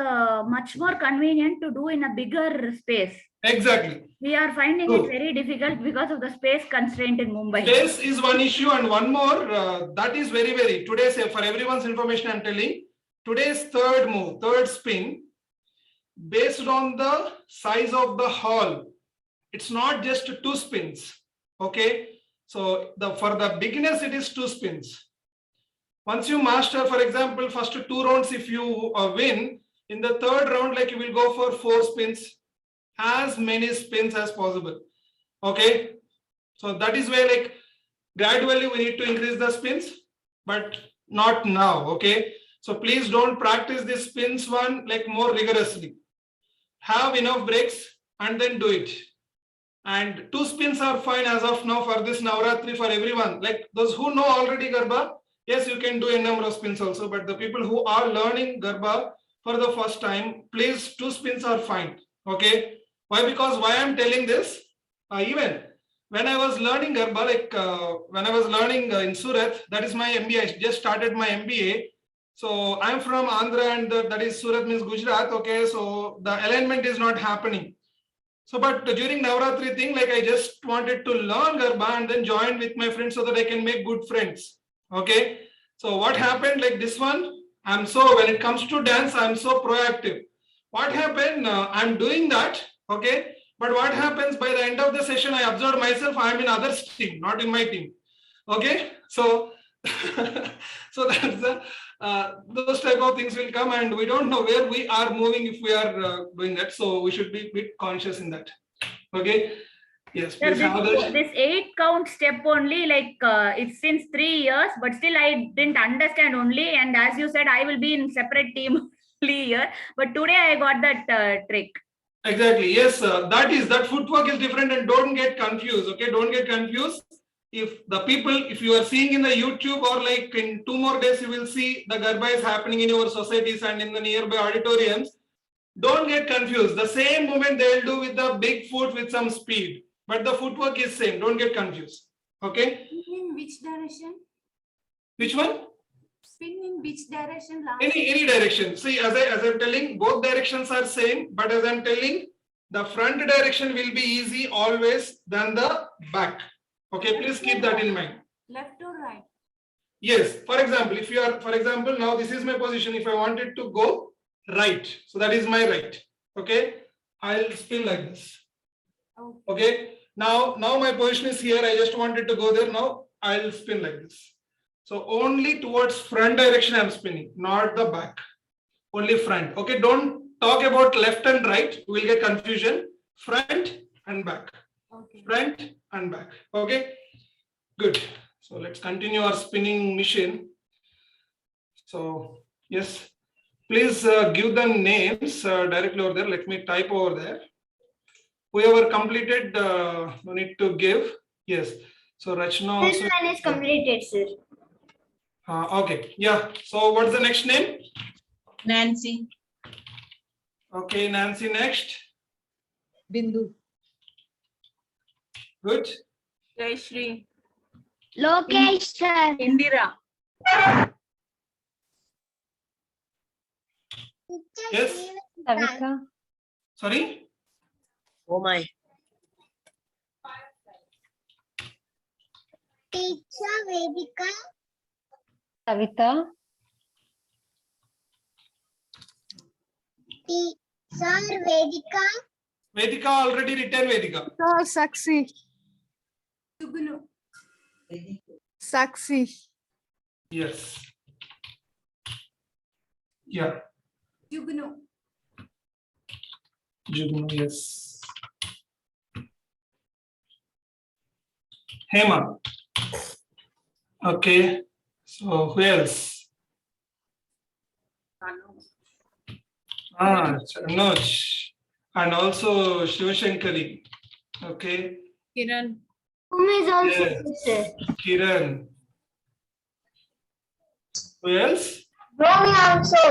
much more convenient to do in a bigger space.
Exactly.
We are finding
Good.
it very difficult because of the space constraint in Mumbai.
Space is one issue, and one more that is very today's, for everyone's information I'm telling, today's third spin, based on the size of the hall, it's not just 2 spins, okay? So for the beginners it is 2 spins. Once you master, for example, first 2 rounds, if you win, in the 3rd round you will go for 4 spins, as many spins as possible, okay? So that is where gradually we need to increase the spins, but not now, okay? So please don't practice this spins one more rigorously. Have enough breaks and then do it. And 2 spins are fine as of now for this Navratri for everyone. Those who know already Garba, yes, you can do a number of spins also, but the people who are learning Garba for the first time, please 2 spins are fine, okay? Why? Because why I'm telling this, even when I was learning Garba, when I was learning in Surat, that is my MBA, I just started my MBA. So I'm from Andhra, and that is Surat means Gujarat, okay? So the alignment is not happening. So, but during Navratri thing, I just wanted to learn Garba and then join with my friends so that I can make good friends, okay? So what happened, this one, when it comes to dance, I'm so proactive. What happened, I'm doing that, okay? But what happens by the end of the session, I observed myself, I'm in others team, not in my team, okay? So, so that's the, those type of things will come, and we don't know where we are moving if we are doing that. So we should be a bit conscious in that, okay? Yes,
Sir,
please have that.
this 8 count step only, it's since 3 years, but still I didn't understand only. And as you said, I will be in separate team only here. But today I got that trick.
Exactly. Yes, that footwork is different, and don't get confused. Okay, don't get confused. If the people, if you are seeing in the YouTube, or in 2 more days, you will see the Garba is happening in your societies and in the nearby auditoriums. Don't get confused. The same movement they will do with the big foot with some speed, but the footwork is same. Don't get confused. Okay.
In which direction?
Which one?
Spin in which direction?
Any direction. See, as I'm telling, both directions are same, but as I'm telling, the front direction will be easy always than the back. Okay, please keep that in mind.
Left or right?
Yes. For example, if you are, for example, now this is my position. If I wanted to go right, so that is my right. Okay, I'll spin like this. Okay. Now my position is here. I just wanted to go there. Now I'll spin like this. So only towards front direction I'm spinning, not the back. Only front. Okay. Don't talk about left and right. We'll get confusion. Front and back.
Okay.
Front and back. Okay. Good. So let's continue our spinning machine. So yes, please give the names directly over there. Let me type over there. Whoever completed, no need to give. Yes. So Rachna
This
also.
one is completed, sir.
Okay. Yeah. So what's the next name?
Nancy.
Okay, Nancy next.
Bindu.
Good.
Jayashree.
Lokesh, sir.
Indira.
Yes.
Savika.
Sorry.
Oh my.
Teacher Vedika. Savita. Teacher Vedika.
Vedika already written Vedika.
Saxi. Saxi.
Yes. Yeah.
Jugno.
Jugnu, yes. Hema. Okay. So who else? Chanoj. And also Shivashankari. Okay.
Kiran.
Whom is also
Yes.
sister.
Kiran. Who else?
Romy also.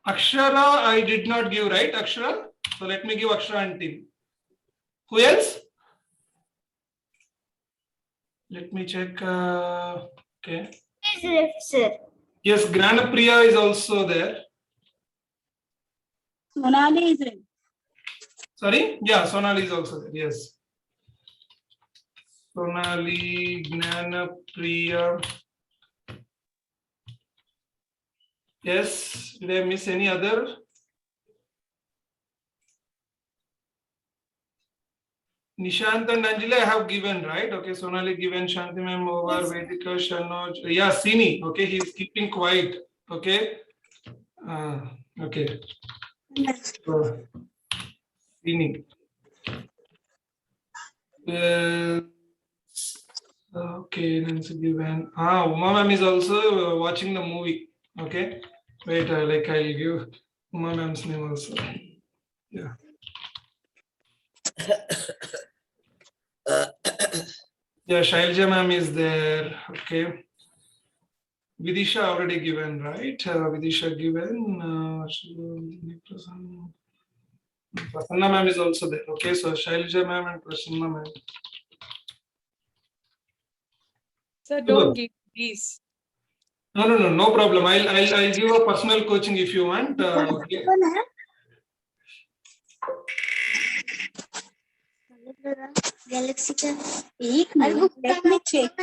Akshara, I did not give, right? Akshara. So let me give Akshara and team. Who else? Let me check. Okay.
Is left, sir.
Yes, Granapriya is also there.
Sonali is in.
Sorry? Yeah, Sonali is also there. Yes. Sonali, Gnanapriya. Yes. Did I miss any other? Nishant and Anjali, I have given, right? Okay, Sonali given, Shanti ma'am over, Vedika, Shanoj. Yeah, Sini. Okay, he is keeping quiet. Okay. Okay. So, Sini. Okay, Nancy given. Uma ma'am is also watching the movie. Okay. Wait, I'll give Uma ma'am's name also. Yeah. Yeah, Shailja ma'am is there. Okay. Vidisha already given, right? Vidisha given. Prasanna ma'am is also there. Okay, so Shailja ma'am and Prasanna ma'am.
Sir, don't give, please.
No problem. I'll give a personal coaching if you want. Okay.
Galaxy का एक minute let me check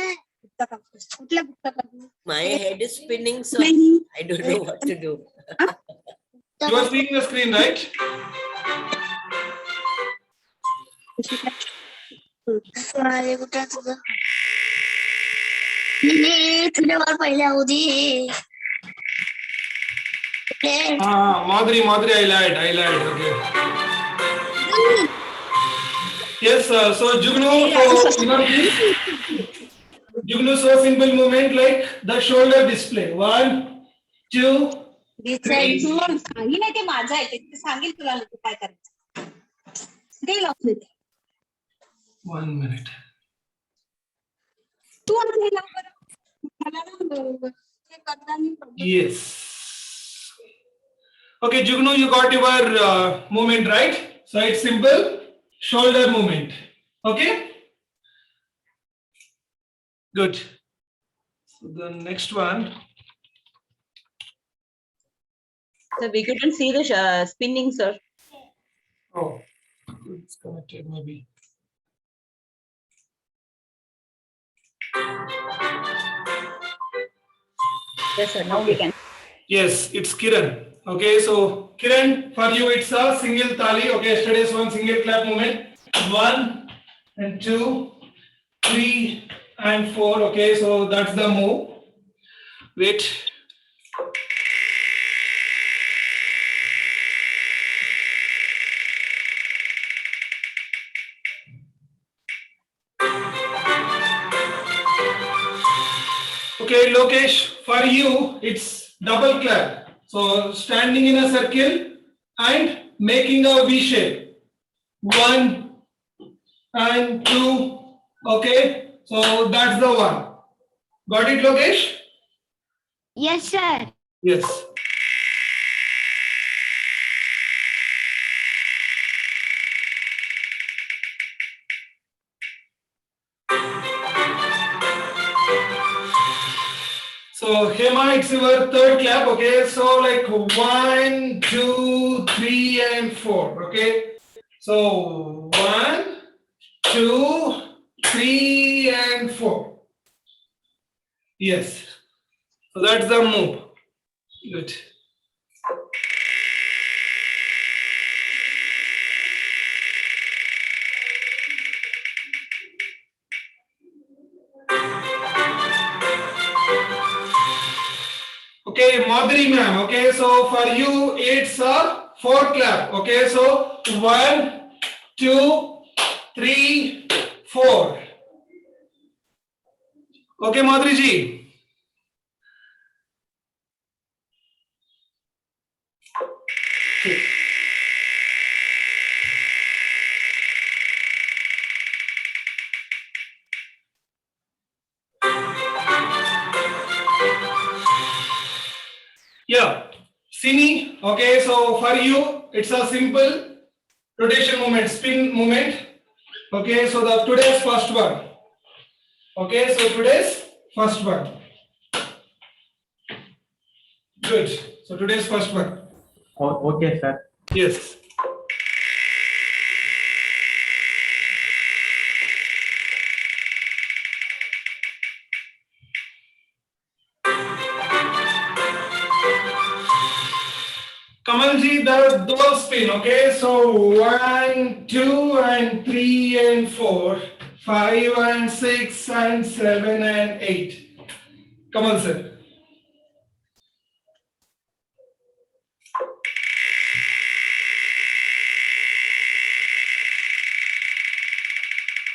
My head is spinning, so I don't know what to do.
You are seeing the screen, right?
तुझे बार पहले आओ दी
Madhuri, I lied. Okay. Yes, so Jugnu, Jugnu, so simple movement like the shoulder display. 1, 2, 3.
काही नाही ते माझं आहे ते सांगेल तुला काय करायचं ते लावून देते
1 minute.
तू आता हे लाव बरं मला ना हे करताना
Yes. Okay, Jugnu, you got your movement right. So it's simple shoulder movement. Okay. Good. So the next one.
So we couldn't see the spinning, sir.
Oh, it's connected maybe.
Yes, sir. Now we can.
Yes, it's Kiran. Okay, so Kiran, for you it's a single tali. Okay, yesterday's one single clap movement. 1 and 2, 3 and 4. Okay, so that's the move. Wait. Okay, Lokesh, for you it's double clap. So standing in a circle and making a V shape. 1 and 2. Okay, so that's the one. Got it, Lokesh?
Yes, sir.
Yes. So Hema, it's your third clap. Okay, so like 1, 2, 3 and 4. Okay, so 1, 2, 3 and 4. Yes, so that's the move. Good. Madhuri ma'am. Okay, so for you it's a 4 clap. Okay, so 1, 2, 3, 4. Okay, Madhuri ji. Yeah, Sini. Okay, so for you it's a simple rotation movement, spin movement. Okay, so the today's first one. Okay, so today's first one. Good. So today's first one.
Okay, sir.
Yes. Kamalji, the dual spin. Okay, so 1, 2, and 3, and 4, 5, and 6, and 7, and 8. Kamal sir.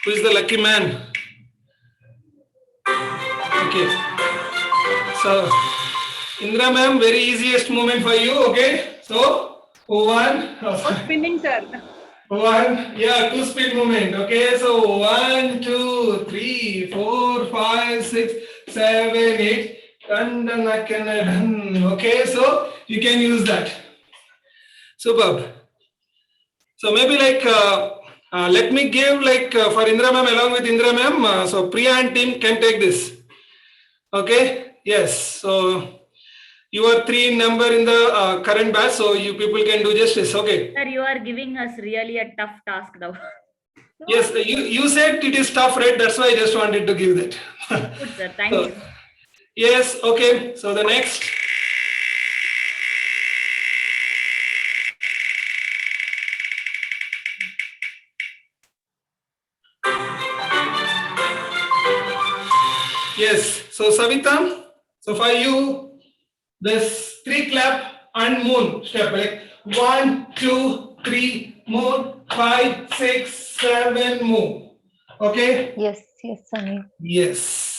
Who is the lucky man? Okay. So, Indra ma'am, very easiest movement for you. Okay. So, 1.
Spinning, sir.
1. Yeah, 2 spin movement. Okay. So, 1, 2, 3, 4, 5, 6, 7, 8. Okay. So, you can use that. Superb. So, maybe like, let me give like for Indra ma'am along with Indra ma'am. So Priya and team can take this. Okay. Yes. So you are 3 in number in the current batch. So you people can do justice. Okay.
Sir, you are giving us really a tough task now.
Yes. You said it is tough, right? That's why I just wanted to give that.
Good, sir. Thank you.
Yes. Okay. So the next. Yes, so Savita, so for you, this 3 clap and moon step, like 1, 2, 3, moon, 5, 6, 7, moon. Okay?
Yes, Sunny.
Yes.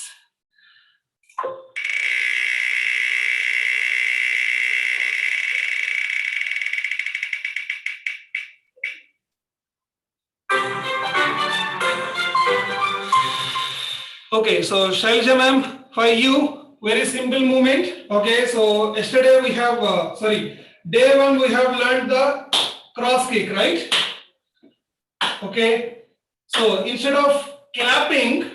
Okay, so Shailja ma'am, for you, very simple movement. Okay, so yesterday we have, day 1 we have learned the cross kick, right? Okay, so instead of clapping,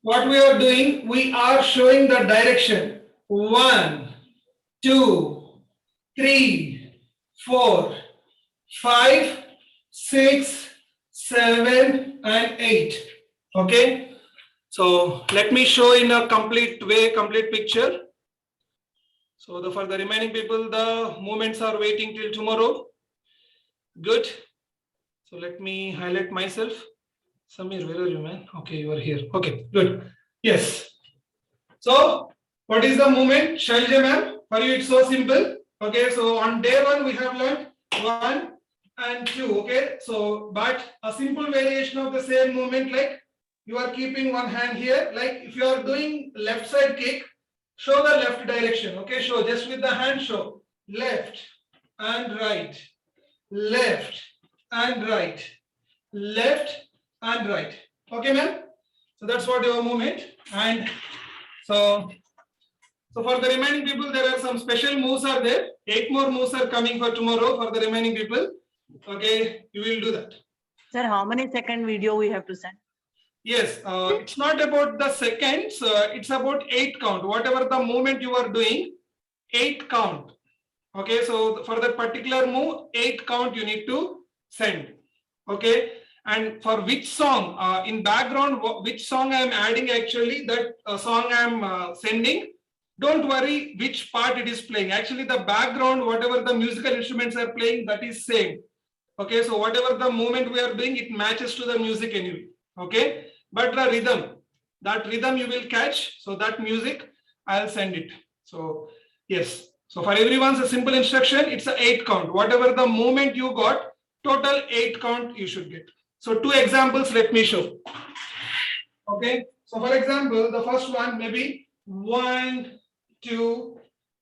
what we are doing, we are showing the direction. 1, 2, 3, 4, 5, 6, 7, and 8. Okay, so let me show in a complete picture. So for the remaining people, the movements are waiting till tomorrow. Good. So let me highlight myself. Samir, where are you, man? Okay, you are here. Okay, good. Yes. So what is the movement, Shailja ma'am? For you, it's so simple. Okay, so on day 1 we have learned 1 and 2. Okay, so but a simple variation of the same movement, like you are keeping one hand here, like if you are doing left side kick, show the left direction. Okay, show just with the hand, show left and right, left and right, left and right. Okay, ma'am. So that's what your movement. And so for the remaining people, there are some special moves are there. 8 more moves are coming for tomorrow for the remaining people. Okay, you will do that.
Sir, how many second video we have to send?
Yes, it's not about the seconds, it's about 8 count. Whatever the movement you are doing, 8 count. Okay, so for that particular move, 8 count you need to send. Okay, and for which song, in background, which song I am adding actually, that song I am sending, don't worry which part it is playing. Actually, the background, whatever the musical instruments are playing, that is same. Okay, so whatever the movement we are doing, it matches to the music anyway. Okay, but the rhythm, that rhythm you will catch. So that music, I'll send it. So yes. So for everyone's a simple instruction, it's a 8 count. Whatever the movement you got, total 8 count you should get. So 2 examples, let me show. Okay. So for example, the first one maybe 1, 2,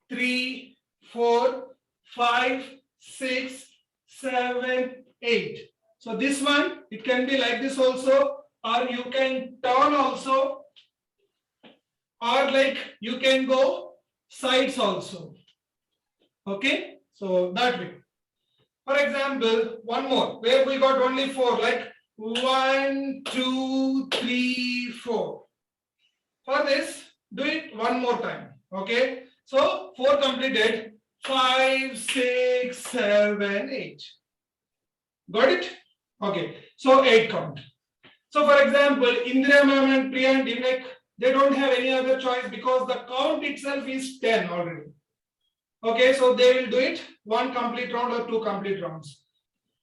3, 4, 5, 6, 7, 8. So this one, it can be like this also, or you can turn also, or like you can go sides also. Okay, so that way. For example, one more where we got only 4, like 1, 2, 3, 4. For this, do it one more time. Okay, so 4 completed, 5, 6, 7, 8. Got it? Okay, so 8 count. So for example, Indira ma'am and Priya and Divek, they don't have any other choice because the count itself is 10 already. Okay, so they will do it 1 complete round or 2 complete rounds.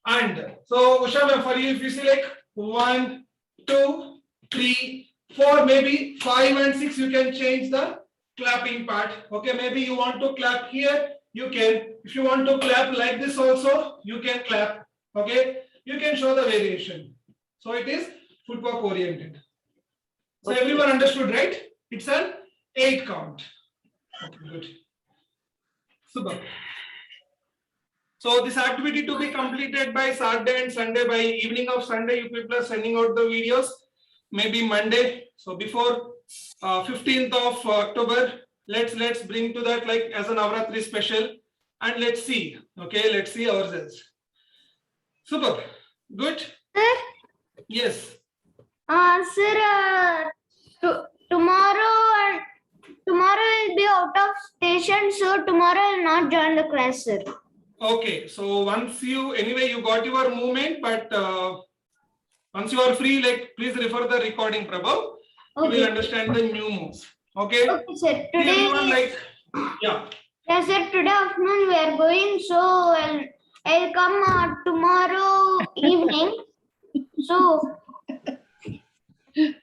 And so Usha ma'am, for you, if you see like 1, 2, 3, 4, maybe 5 and 6, you can change the clapping part. Okay, maybe you want to clap here, you can. If you want to clap like this also, you can clap. Okay, you can show the variation. So it is footwork oriented. So everyone understood, right? It's an 8 count. Okay, good. Super. So this activity to be completed by Saturday and Sunday. By evening of Sunday, you people are sending out the videos. Maybe Monday. So before 15th of October, let's bring to that like as a Navratri special, and let's see. Okay, let's see ourselves. Super. Good.
Sir?
Yes.
Sir, tomorrow will be out of station, so tomorrow I will not join the class, sir.
Okay, so once you got your movement, but once you are free, like please refer the recording, Prabhu.
Okay.
You will understand the new moves. Okay.
Okay, sir. Today,
everyone, like, yeah.
Yes, sir. Today afternoon we are going, so I'll come tomorrow evening. So.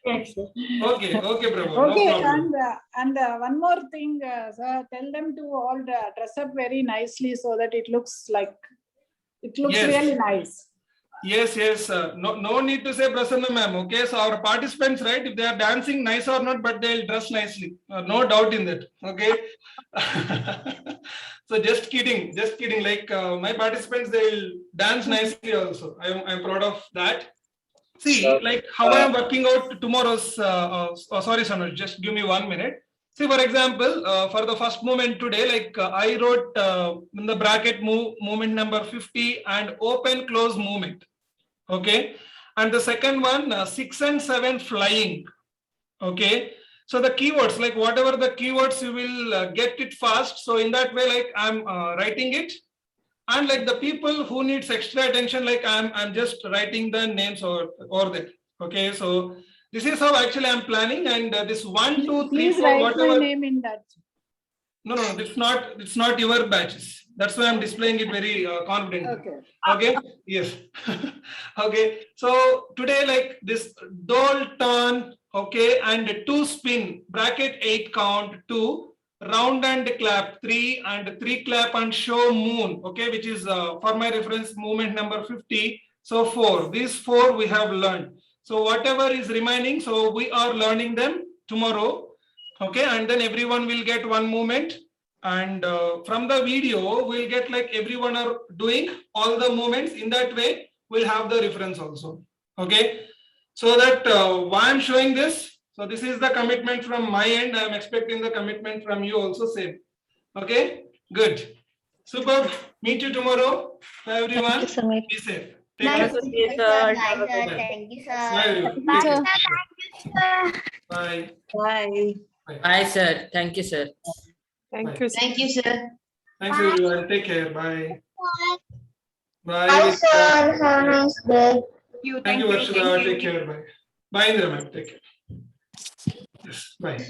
Yes, sir.
Okay, Prabhu.
Okay,
no problem.
and one more thing, sir, tell them to all dress up very nicely so that it looks
Yes.
really nice.
Yes. No need to say Prasanna ma'am. Okay, so our participants, right? If they are dancing nice or not, but they'll dress nicely. No doubt in that. Okay. So just kidding. Like my participants, they'll dance nicely also. I'm proud of that. See, like how I am working out tomorrow's. Sorry, Sanuj, just give me 1 minute. See, for example, for the first movement today, like I wrote in the bracket movement number 50 and open close movement. Okay, and the second one 6 and 7 flying. Okay, so the keywords, like whatever the keywords, you will get it fast. So in that way, like I'm writing it. And like the people who needs extra attention, like I'm just writing the names or that. Okay, so this is how actually I'm planning, and this 1, 2, 3,
Please
4,
write
whatever.
my name in that.
No, it's not your batches. That's why I'm displaying it very confidently. Okay. Yes. Okay. So today, like this dole turn, okay, and 2 spin bracket 8 count 2. Round and clap 3 and 3 clap and show moon, okay, which is for my reference movement number 50. So 4, these 4 we have learned. So whatever is remaining, so we are learning them tomorrow, okay, and then everyone will get 1 movement, and from the video we'll get like everyone are doing all the movements. In that way we'll have the reference also. Okay, so that why I'm showing this. So this is the commitment from my end. I am expecting the commitment from you also, same. Okay, good. Super. Meet you tomorrow. Bye everyone. Thank you so much. Be safe. Take care.
Thank you, sir.
Bye everyone.
Bye,
Take
sir.
care.
Thank you, sir.
Bye.
Bye.
Bye, sir. Thank you, sir.
Thank you.
Thank you, sir.
Thanks everyone. Take care. Bye. Bye.
Bye, sir. Have a nice day.
Thank you, Varshada. Take care. Bye. Bye, Indra ma'am. Take care. Yes. Bye.